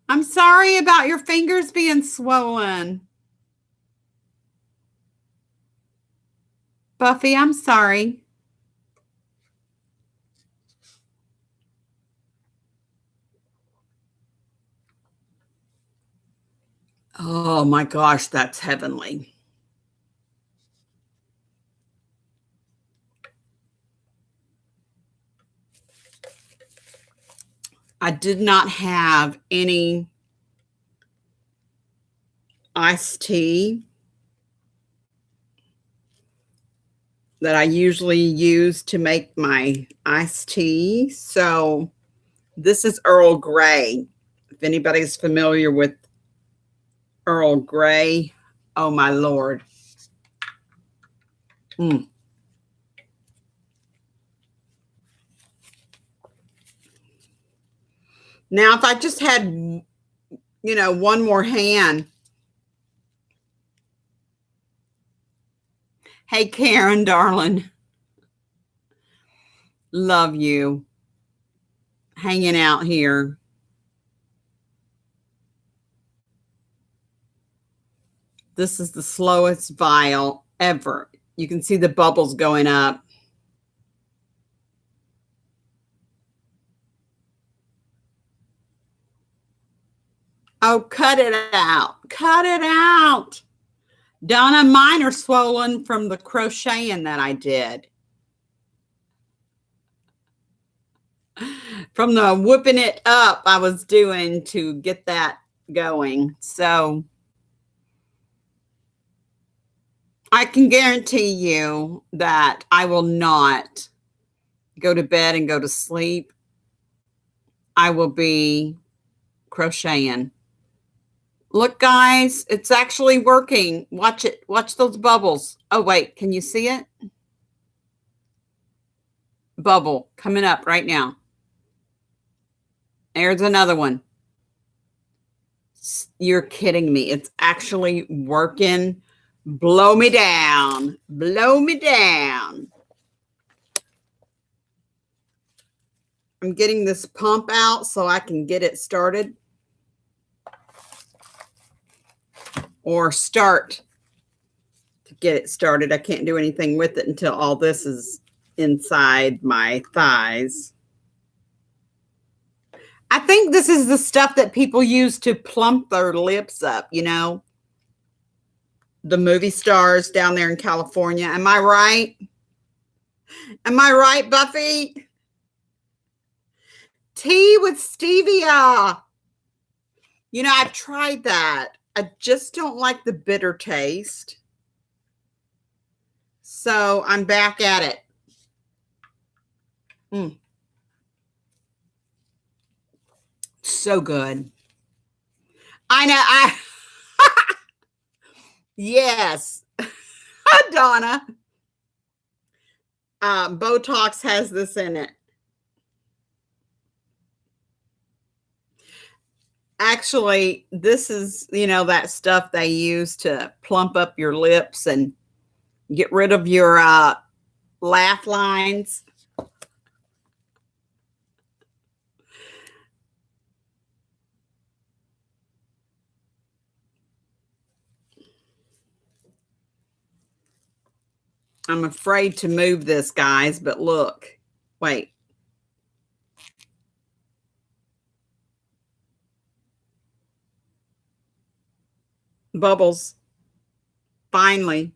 I'm sorry about your fingers being swollen. Buffy, I'm sorry. Oh my gosh, that's heavenly. I did not have any iced tea that I usually use to make my iced tea. So this is Earl Grey. If anybody's familiar with Earl Grey, oh my Lord. Mm. Now, if I just had, one more hand. Hey, Karen, darling. Love you. Hanging out here. This is the slowest vial ever. You can see the bubbles going up. Oh, cut it out. Cut it out. Donna, mine are swollen from the crocheting that I did. From the whipping it up I was doing to get that going. So I can guarantee you that I will not go to bed and go to sleep. I will be crocheting. Look, guys, it's actually working. Watch it. Watch those bubbles. Oh, wait. Can you see it? Bubble coming up right now. There's another one. You're kidding me. It's actually working. Blow me down. Blow me down. I'm getting this pump out so I can get it started. Or start to get it started. I can't do anything with it until all this is inside my thighs. I think this is the stuff that people use to plump their lips up, the movie stars down there in California. Am I right? Am I right, Buffy? Tea with stevia. I've tried that. I just don't like the bitter taste. So I'm back at it. So good. I know. Yes. Donna. Botox has this in it. Actually, this is, that stuff they use to plump up your lips and get rid of your laugh lines. I'm afraid to move this, guys, but look. Wait. Bubbles. Finally.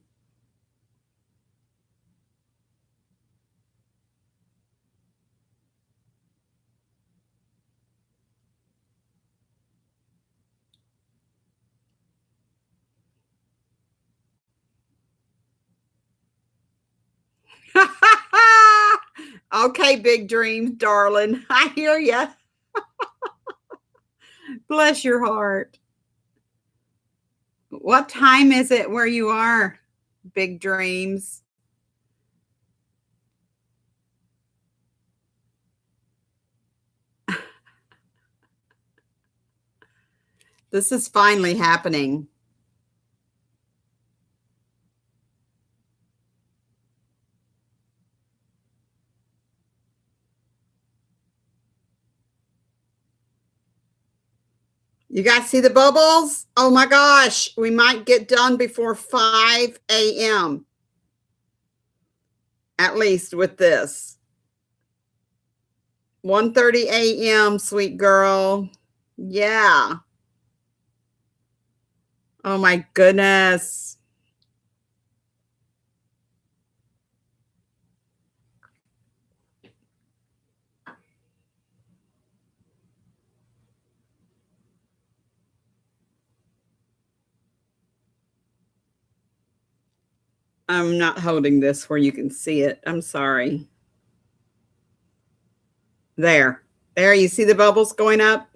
Okay, big dreams, darling. I hear you. Bless your heart. What time is it where you are, big dreams? This is finally happening. You guys see the bubbles? Oh my gosh, we might get done before 5 a.m. At least with this. 1:30 a.m., sweet girl. Yeah. Oh my goodness. I'm not holding this where you can see it. I'm sorry. There. There, you see the bubbles going up?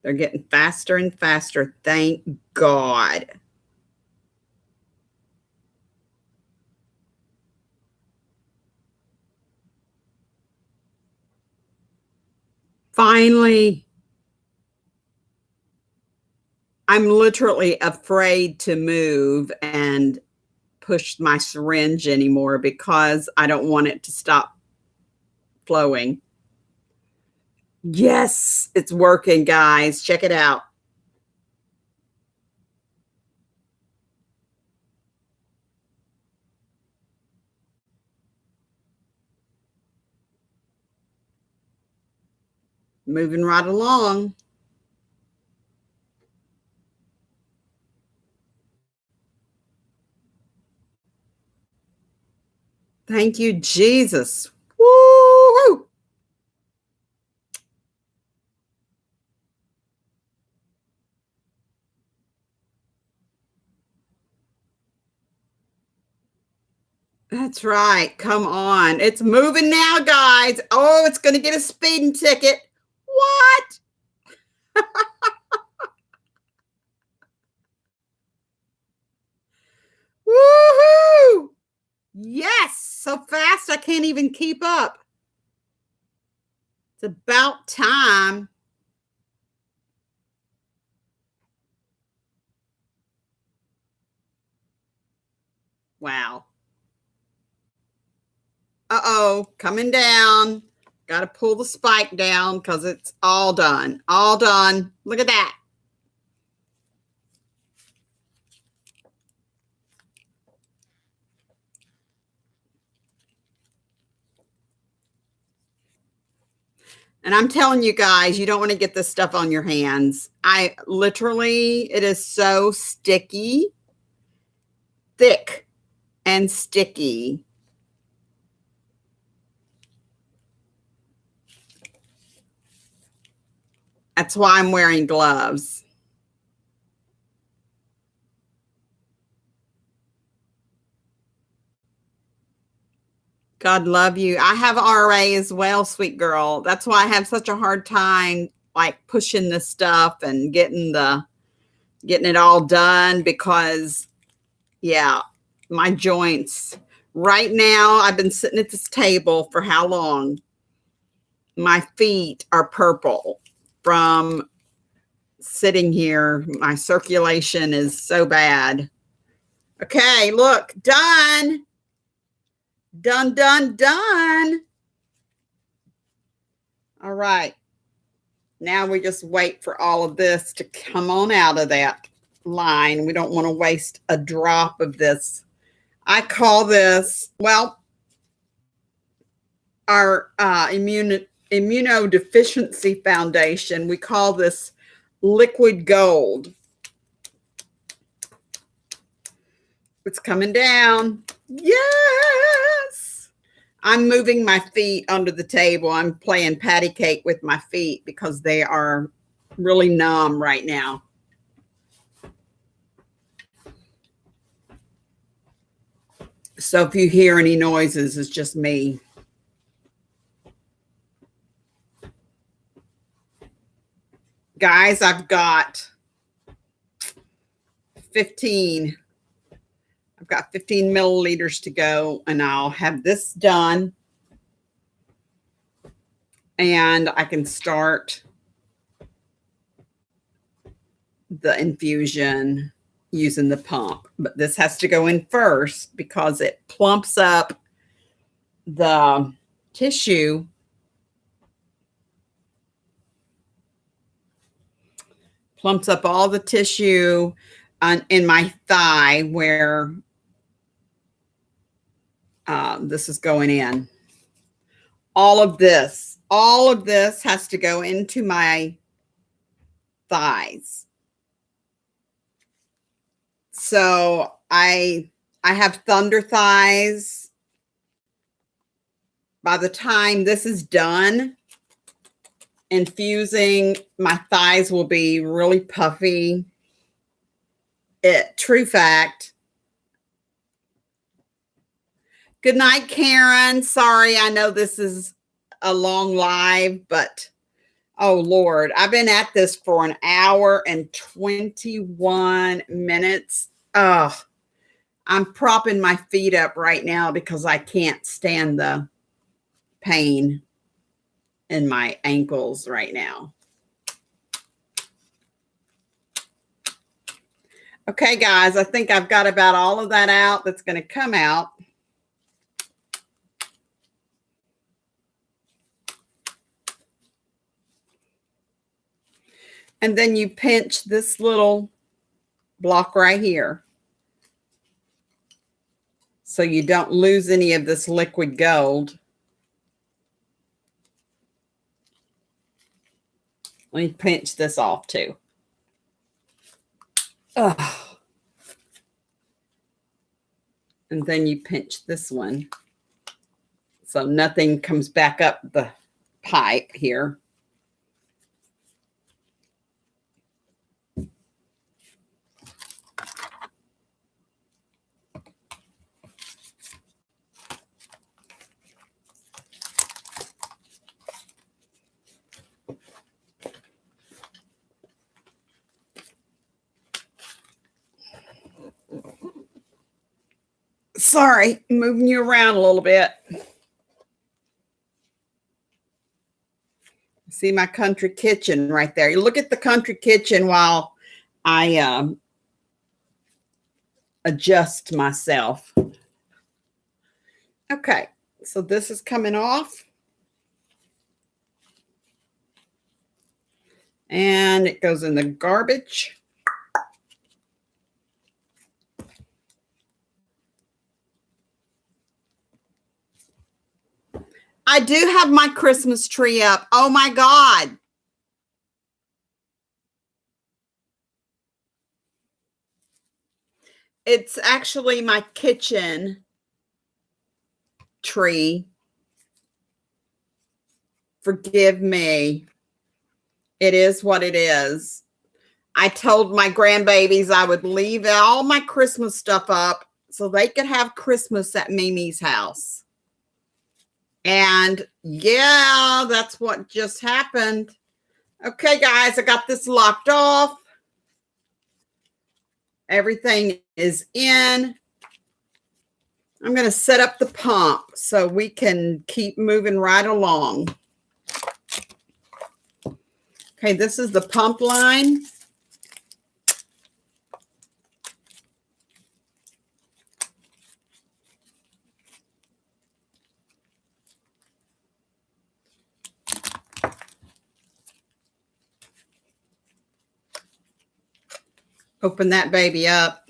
They're getting faster and faster. Thank God. Finally. I'm literally afraid to move and push my syringe anymore because I don't want it to stop flowing. Yes, it's working, guys. Check it out. Moving right along. Thank you, Jesus. Woo! That's right. Come on. It's moving now, guys. Oh, it's going to get a speeding ticket. What? Woohoo! Yes, so fast I can't even keep up. It's about time. Wow. Uh-oh, coming down. Got to pull the spike down because it's all done. All done. Look at that. And I'm telling you guys, you don't want to get this stuff on your hands. I literally, it is so sticky, thick and sticky. That's why I'm wearing gloves. God love you. I have RA as well, sweet girl. That's why I have such a hard time like pushing this stuff and getting it all done because yeah, my joints. Right now, I've been sitting at this table for how long? My feet are purple from sitting here. My circulation is so bad. Okay, look, done. Done, done, done. All right. Now we just wait for all of this to come on out of that line. We don't want to waste a drop of this. I call this, well, our Immunodeficiency Foundation, we call this liquid gold. It's coming down. Yes. I'm moving my feet under the table. I'm playing patty cake with my feet because they are really numb right now. So if you hear any noises, it's just me. Guys, I've got 15. I've got 15 milliliters to go, and I'll have this done. And I can start the infusion using the pump. But this has to go in first because it plumps up the tissue. Plumps up all the tissue in my thigh where this is going in. All of this has to go into my thighs. So I have thunder thighs. By the time this is done, infusing, my thighs will be really puffy. True fact, Good night, Karen. Sorry, I know this is a long live, but oh Lord, I've been at this for an hour and 21 minutes. Oh, I'm propping my feet up right now because I can't stand the pain in my ankles right now. Okay, guys, I think I've got about all of that out that's going to come out. And then you pinch this little block right here so you don't lose any of this liquid gold. Let me pinch this off too. Ugh. And then you pinch this one so nothing comes back up the pipe here. Sorry, moving you around a little bit. See my country kitchen right there. You look at the country kitchen while I adjust myself. Okay, so this is coming off. And it goes in the garbage. I do have my Christmas tree up. Oh my God. It's actually my kitchen tree. Forgive me. It is what it is. I told my grandbabies I would leave all my Christmas stuff up so they could have Christmas at Mimi's house. And yeah, that's what just happened. Okay, guys, I got this locked off. Everything is in. I'm going to set up the pump so we can keep moving right along. Okay, this is the pump line. Open that baby up.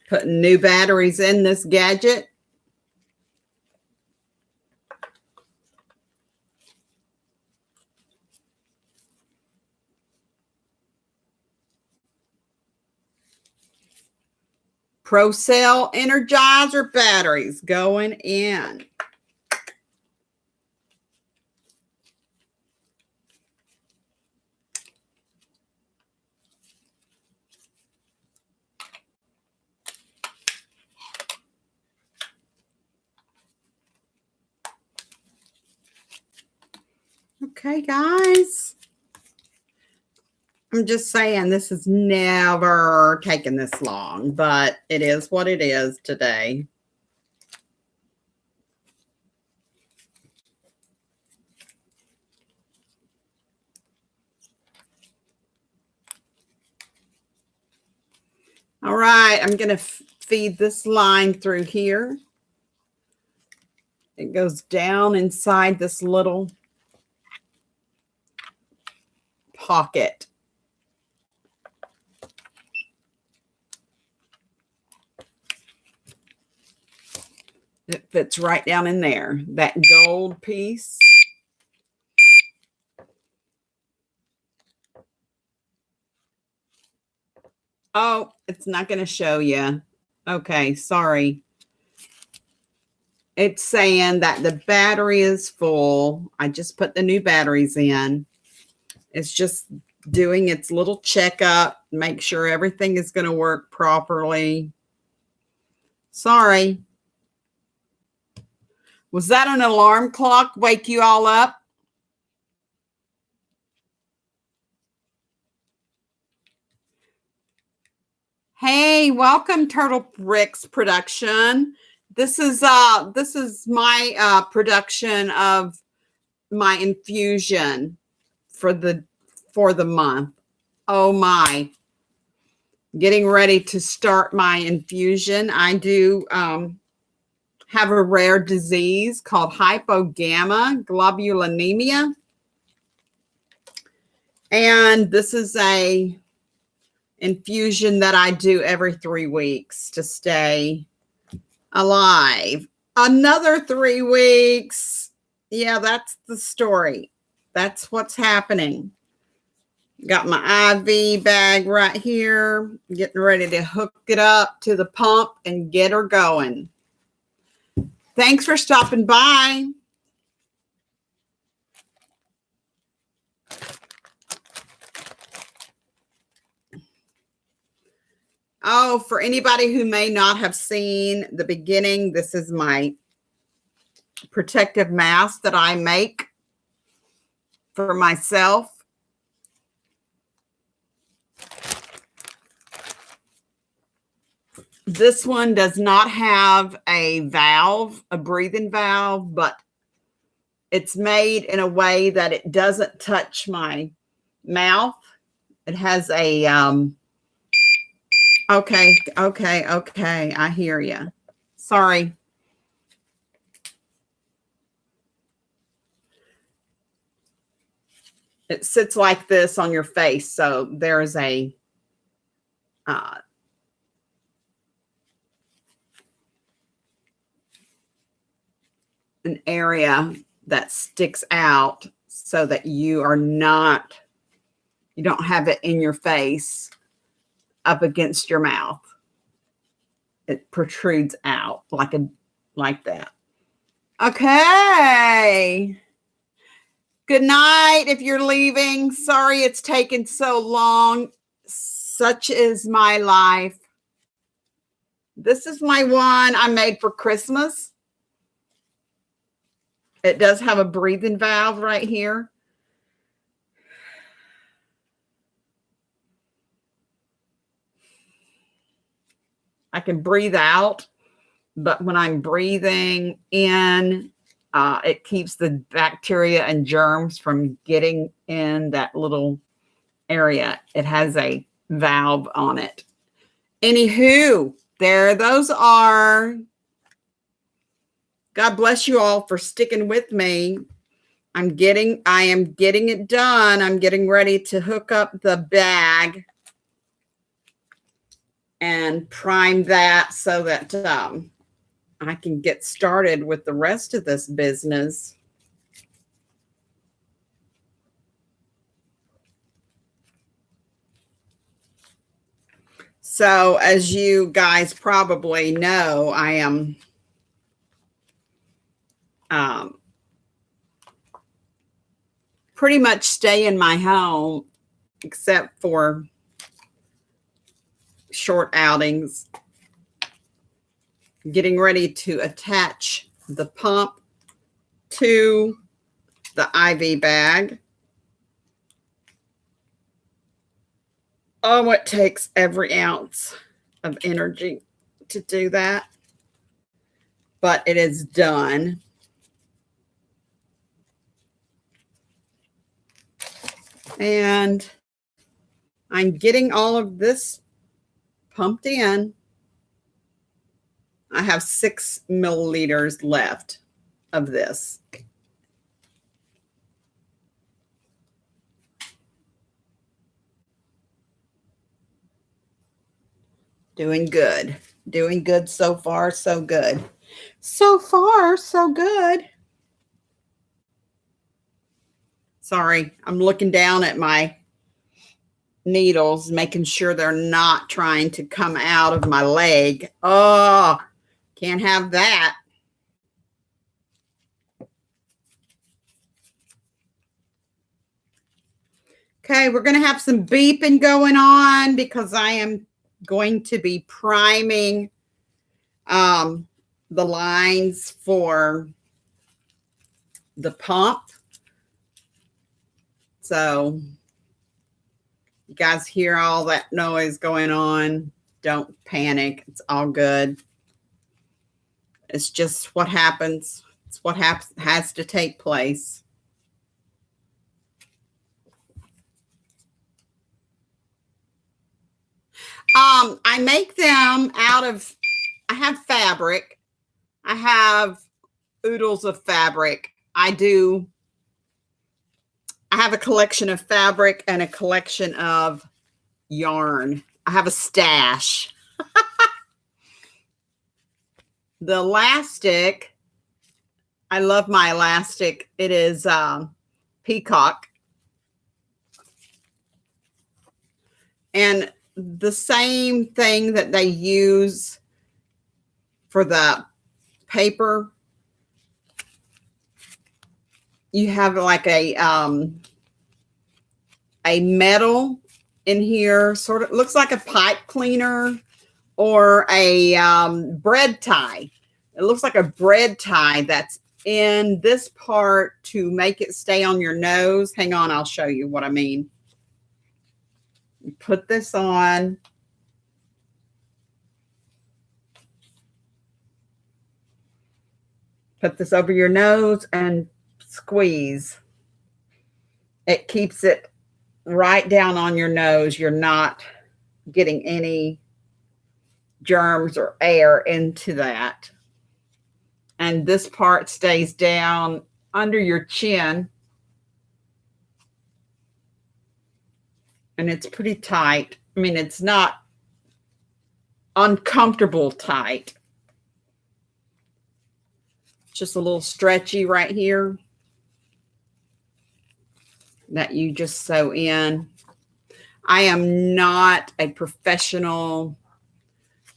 Putting new batteries in this gadget. Pro Cell Energizer batteries going in. Okay, guys. I'm just saying this has never taken this long, but it is what it is today. All right, I'm going to feed this line through here. It goes down inside this little pocket. It fits right down in there. That gold piece. Oh, it's not going to show you. Okay, sorry. It's saying that the battery is full. I just put the new batteries in. It's just doing its little checkup, make sure everything is going to work properly. Sorry. Was that an alarm clock wake you all up? Hey, welcome Turtle Bricks production. This is my production of my infusion for the month. Oh my. Getting ready to start my infusion. I do have a rare disease called Hypogammaglobulinemia. And this is a infusion that I do every 3 weeks to stay alive. Another 3 weeks. Yeah, that's the story. That's what's happening. Got my IV bag right here, getting ready to hook it up to the pump and get her going. Thanks for stopping by. Oh, for anybody who may not have seen the beginning, this is my protective mask that I make for myself. This one does not have a valve, a breathing valve, but it's made in a way that it doesn't touch my mouth. It has a, okay. I hear you. Sorry. It sits like this on your face. So there's a, an area that sticks out so that you don't have it in your face up against your mouth. It protrudes out like that. Okay. Good night if you're leaving. Sorry it's taken so long. Such is my life. This is my one I made for Christmas. It does have a breathing valve right here. I can breathe out, but when I'm breathing in, it keeps the bacteria and germs from getting in that little area. It has a valve on it. Anywho, there those are. God bless you all for sticking with me. I am getting it done. I'm getting ready to hook up the bag and prime that so that I can get started with the rest of this business. So as you guys probably know, I am pretty much stay in my home except for short outings. Getting ready to attach the pump to the IV bag. Oh, it takes every ounce of energy to do that, but it is done. And I'm getting all of this pumped in. I have 6 milliliters left of this. Doing good. Doing good so far, so good. So far, so good. Sorry, I'm looking down at my needles, making sure they're not trying to come out of my leg. Oh, can't have that. Okay, we're going to have some beeping going on because I am going to be priming the lines for the pump. So you guys hear all that noise going on. Don't panic. It's all good. It's just what happens. It's what has to take place. I make them out of, I have fabric. I have oodles of fabric. I have a collection of fabric and a collection of yarn. I have a stash. The elastic, I love my elastic. It is peacock. And the same thing that they use for the paper, you have like a metal in here, sort of looks like a pipe cleaner or a bread tie. It looks like a bread tie that's in this part to make it stay on your nose. Hang on, I'll show you what I mean. You put this on. Put this over your nose and squeeze. It keeps it right down on your nose. You're not getting any germs or air into that. And this part stays down under your chin. And it's pretty tight. I mean, it's not uncomfortable tight. Just a little stretchy right here that you just sew in. I am not a professional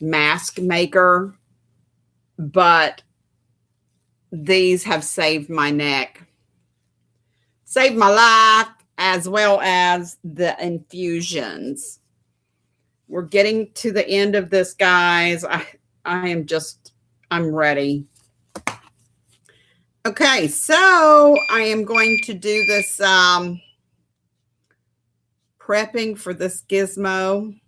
mask maker, but these have saved my neck, saved my life, as well as the infusions. We're getting to the end of this, guys. I'm ready. Okay, so I am going to do this prepping for this gizmo.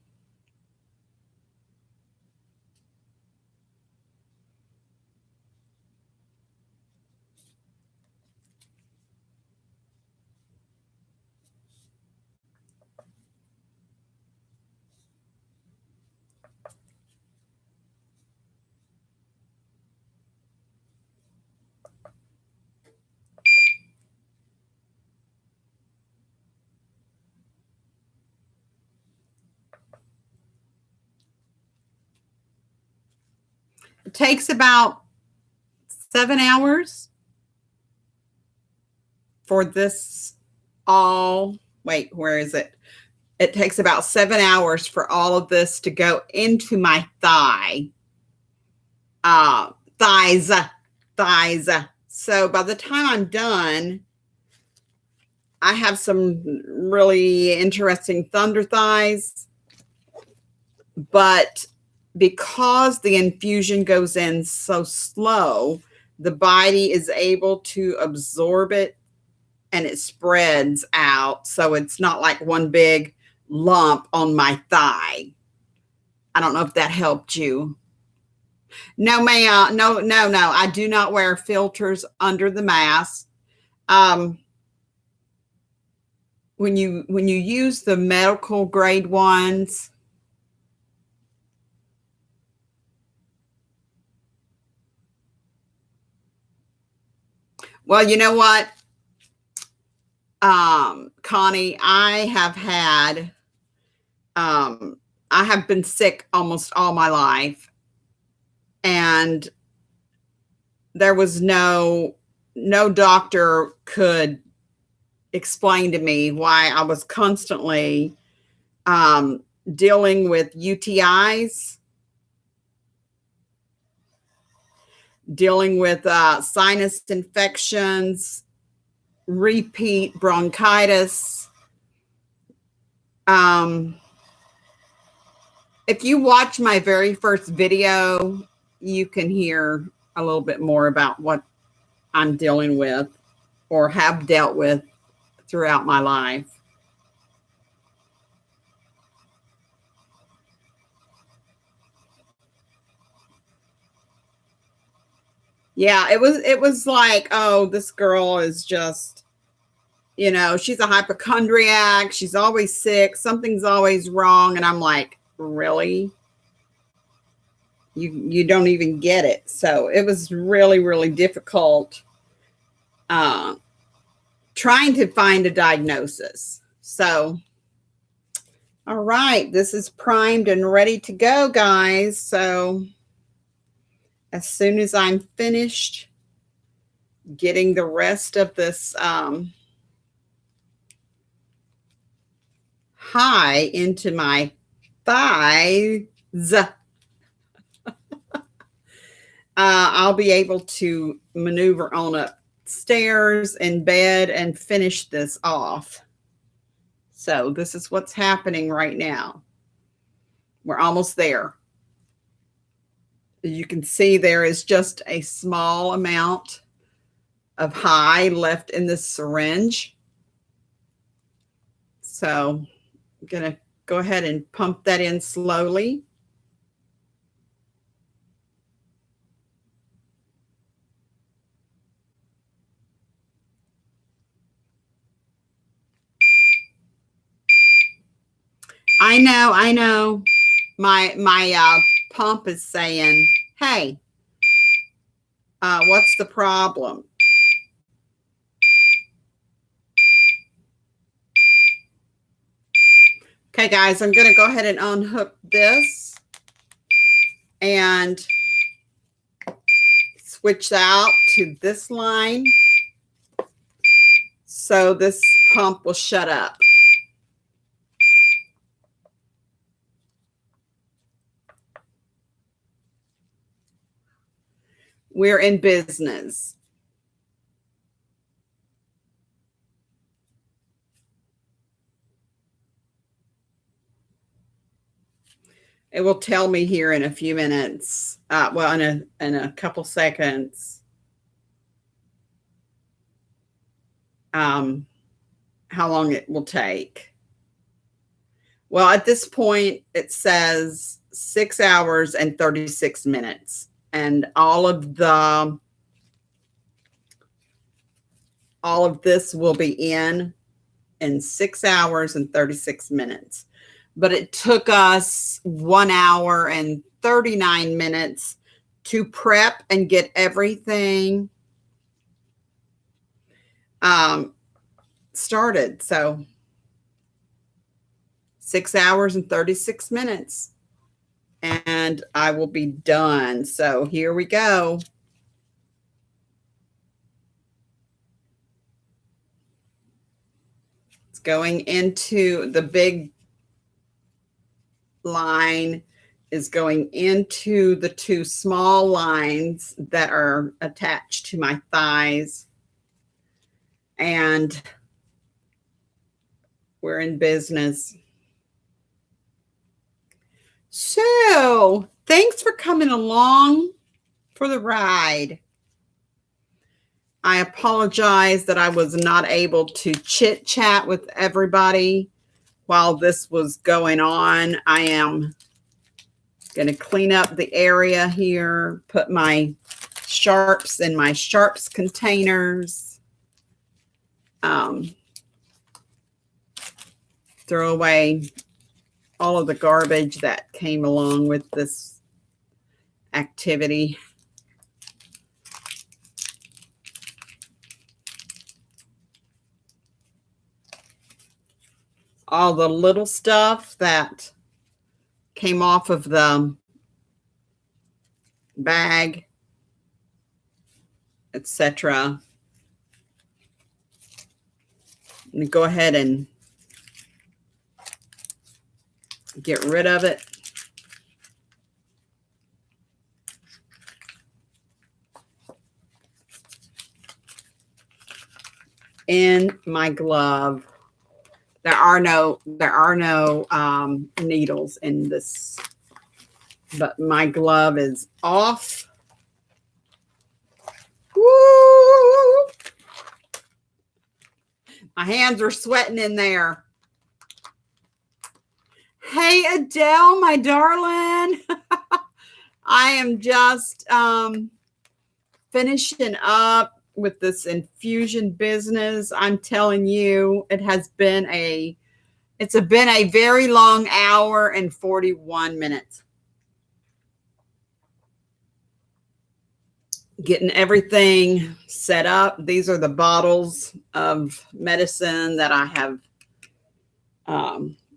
It takes about 7 hours for this all. Wait, where is it? It takes about 7 hours for all of this to go into my thighs. So by the time I'm done, I have some really interesting thunder thighs, but because the infusion goes in so slow, the body is able to absorb it and it spreads out. So it's not like one big lump on my thigh. I don't know if that helped you. No, ma'am. No. I do not wear filters under the mask. When you use the medical grade ones, well, you know what, Connie, I have been sick almost all my life, and there was no doctor could explain to me why I was constantly dealing with UTIs, dealing with sinus infections, repeat bronchitis, If you watch my very first video, you can hear a little bit more about what I'm dealing with or have dealt with throughout my life. Yeah, it was like, oh, this girl is just, you know, she's a hypochondriac. She's always sick. Something's always wrong. And I'm like, really? You don't even get it. So it was really, really difficult trying to find a diagnosis. So, all right, this is primed and ready to go, guys. So as soon as I'm finished getting the rest of this high into my thighs, I'll be able to maneuver on upstairs in bed and finish this off. So this is what's happening right now. We're almost there. You can see there is just a small amount of high left in this syringe. So I'm going to go ahead and pump that in slowly. I know. My pump is saying, hey, what's the problem? Okay, guys, I'm going to go ahead and unhook this and switch out to this line so this pump will shut up. We're in business. It will tell me here in a few minutes, well, in a couple seconds, how long it will take. Well, at this point, it says 6 hours and 36 minutes. And all of this will be in 6 hours and 36 minutes. But it took us 1 hour and 39 minutes to prep and get everything started. So 6 hours and 36 minutes and I will be done. So here we go. It's going into the big line is going into the two small lines that are attached to my thighs. And we're in business. So thanks for coming along for the ride. I apologize that I was not able to chit chat with everybody while this was going on. I am going to clean up the area here, put my sharps in my sharps containers, throw away all of the garbage that came along with this activity. All the little stuff that came off of the bag, etc. Go ahead and get rid of it. In my glove. There are no needles in this, but my glove is off. Woo! My hands are sweating in there. Hey, Adele, my darling. I am just finishing up with this infusion business. I'm telling you, it's been a very long hour and 41 minutes. Getting everything set up. These are the bottles of medicine that I have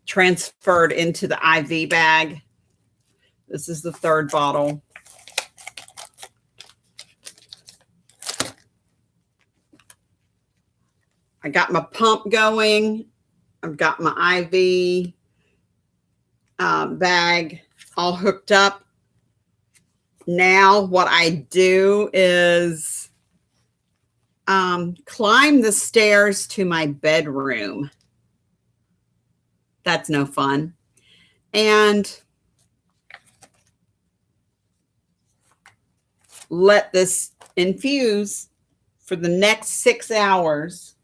transferred into the IV bag. This is the third bottle. I got my pump going. I've got my IV bag all hooked up. Now what I do is climb the stairs to my bedroom. That's no fun. And let this infuse for the next 6 hours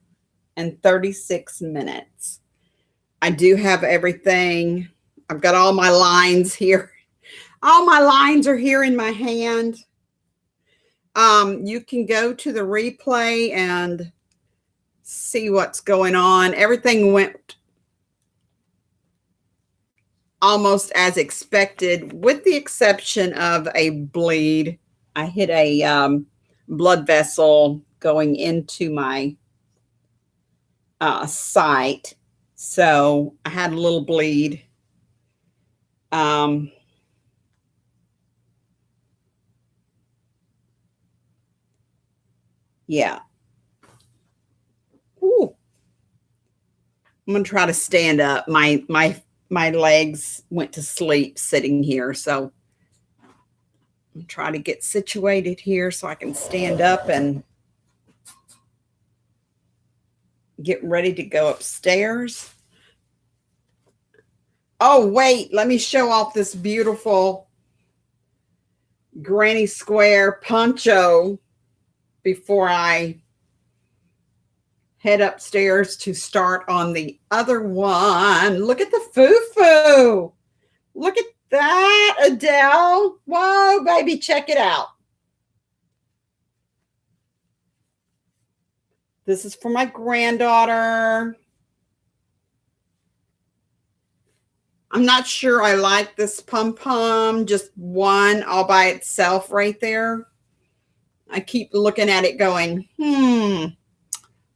and 36 minutes. I do have everything. I've got all my lines here. All my lines are here in my hand. You can go to the replay and see what's going on. Everything went almost as expected, with the exception of a bleed. I hit a blood vessel going into my site. So I had a little bleed. Yeah. Ooh. I'm going to try to stand up. My legs went to sleep sitting here. So I'm trying to get situated here so I can stand up and get ready to go upstairs. Oh, wait, let me show off this beautiful granny square poncho before I head upstairs to start on the other one. Look at the foo-foo. Look at that, Adele. Whoa, baby, check it out. This is for my granddaughter. I'm not sure I like this pom-pom, just one all by itself right there. I keep looking at it going,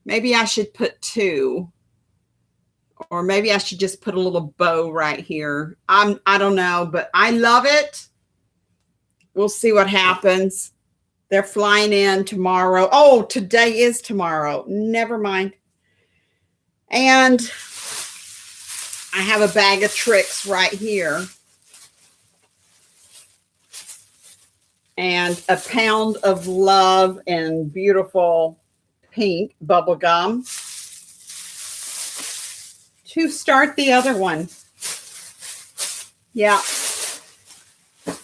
maybe I should put two. Or maybe I should just put a little bow right here. I don't know, but I love it. We'll see what happens. They're flying in tomorrow. Oh, today is tomorrow. Never mind. And I have a bag of tricks right here. And a pound of love and beautiful pink bubble gum to start the other one. Yeah.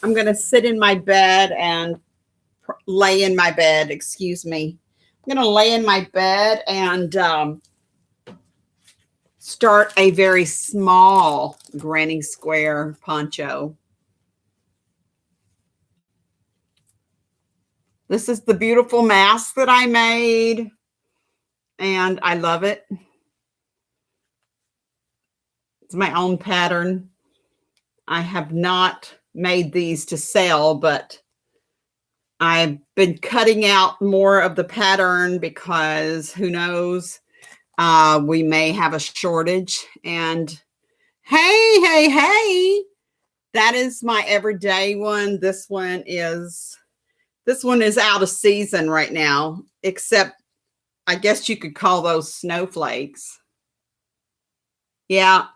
I'm going to sit in my bed and lay in my bed. Excuse me. I'm going to lay in my bed and start a very small granny square poncho. This is the beautiful mask that I made, and I love it. It's my own pattern. I have not made these to sell, but I've been cutting out more of the pattern because who knows, we may have a shortage. And hey, that is my everyday one. This one is out of season right now, except I guess you could call those snowflakes. Yeah,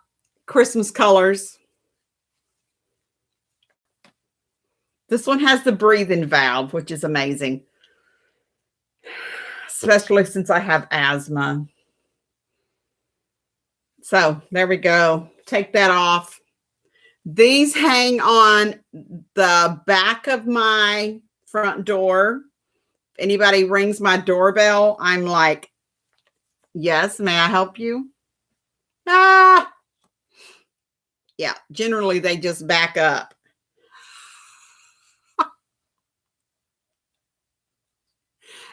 Christmas colors. This one has the breathing valve, which is amazing, especially since I have asthma. So there we go. Take that off. These hang on the back of my front door. If anybody rings my doorbell, I'm like, yes, may I help you? Ah, yeah, generally they just back up.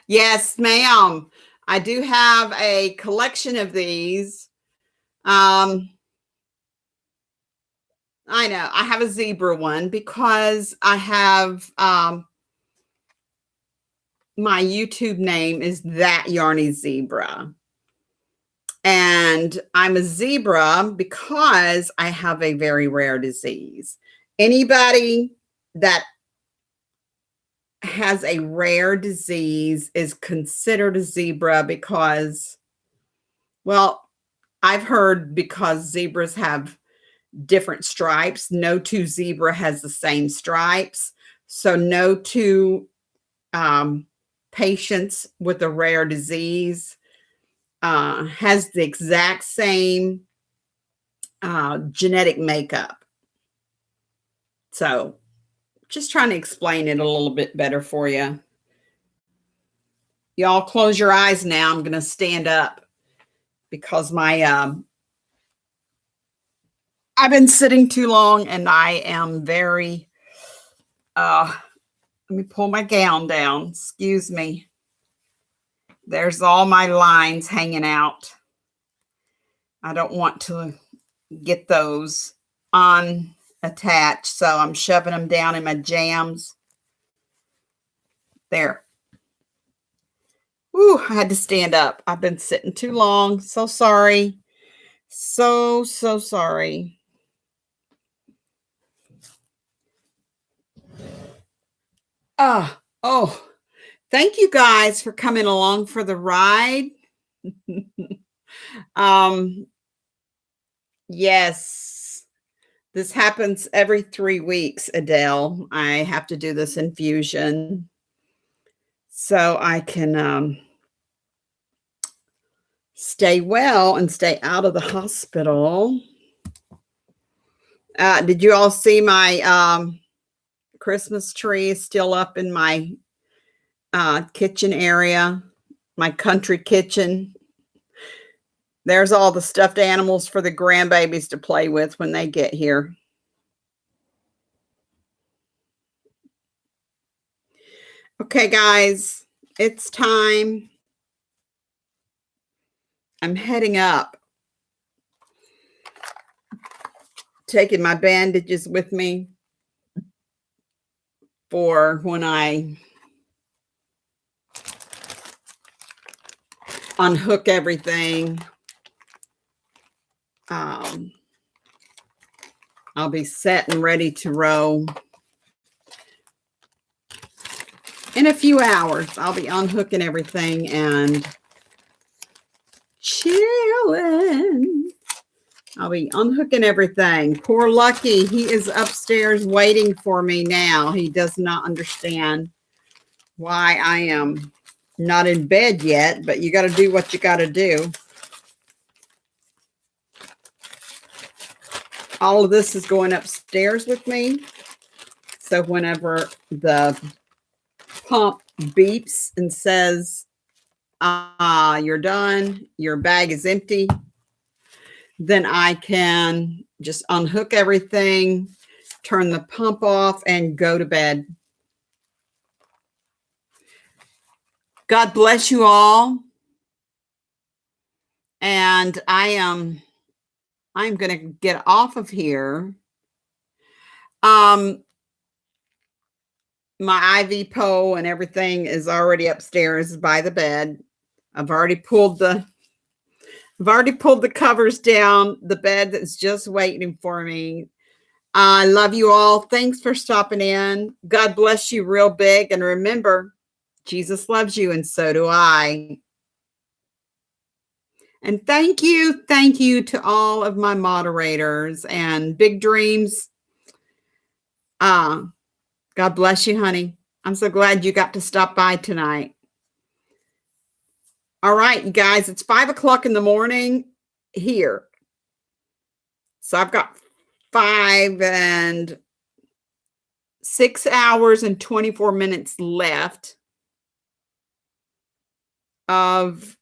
Yes, ma'am. I do have a collection of these. I know I have a zebra one because I have my YouTube name is That Yarny Zebra. And I'm a zebra because I have a very rare disease. Anybody that has a rare disease is considered a zebra because, well, I've heard because zebras have different stripes. No two zebra has the same stripes. So no two patients with a rare disease has the exact same genetic makeup. So just trying to explain it a little bit better for you. Y'all close your eyes now. I'm going to stand up because my I've been sitting too long and I am very let me pull my gown down. Excuse me. There's all my lines hanging out. I don't want to get those unattached, so I'm shoving them down in my jams. There. Whew, I had to stand up. I've been sitting too long. So sorry. So sorry. Oh, thank you guys for coming along for the ride. Yes, this happens every 3 weeks, Adele. I have to do this infusion so I can stay well and stay out of the hospital. Did you all see my Christmas tree is still up in my kitchen area, my country kitchen? There's all the stuffed animals for the grandbabies to play with when they get here. Okay, guys, it's time. I'm heading up. Taking my bandages with me for when I unhook everything. I'll be set and ready to roll. In a few hours, I'll be unhooking everything and chilling. I'll be unhooking everything. Poor Lucky, he is upstairs waiting for me now. He does not understand why I am not in bed yet, but you got to do what you got to do. All of this is going upstairs with me. So whenever the pump beeps and says, you're done, your bag is empty, then I can just unhook everything, turn the pump off, and go to bed. God bless you all. And I'm going to get off of here. My IV pole and everything is already upstairs by the bed. I've already pulled the covers down. The bed that's just waiting for me. I love you all. Thanks for stopping in. God bless you real big. And remember, Jesus loves you, and so do I. And thank you to all of my moderators and Big Dreams. God bless you, honey. I'm so glad you got to stop by tonight. All right, you guys, it's 5 o'clock in the morning here. So I've got 5 and 6 hours and 24 minutes left of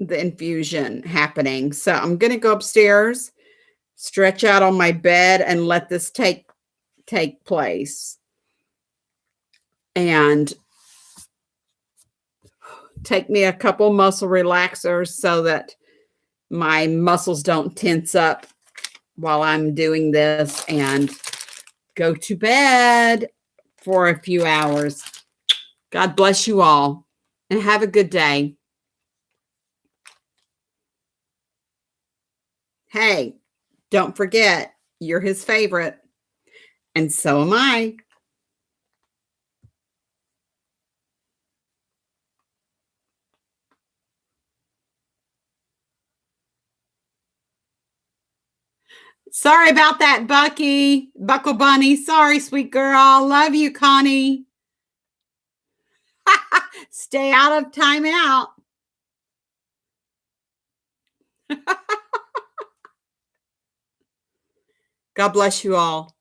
the infusion happening. So I'm going to go upstairs, stretch out on my bed, and let this take place. And take me a couple muscle relaxers so that my muscles don't tense up while I'm doing this, and go to bed for a few hours. God bless you all and have a good day. Hey, don't forget, you're his favorite, and so am I. Sorry about that, Bucky. Buckle Bunny. Sorry, sweet girl. Love you, Connie. Stay out of timeout. God bless you all.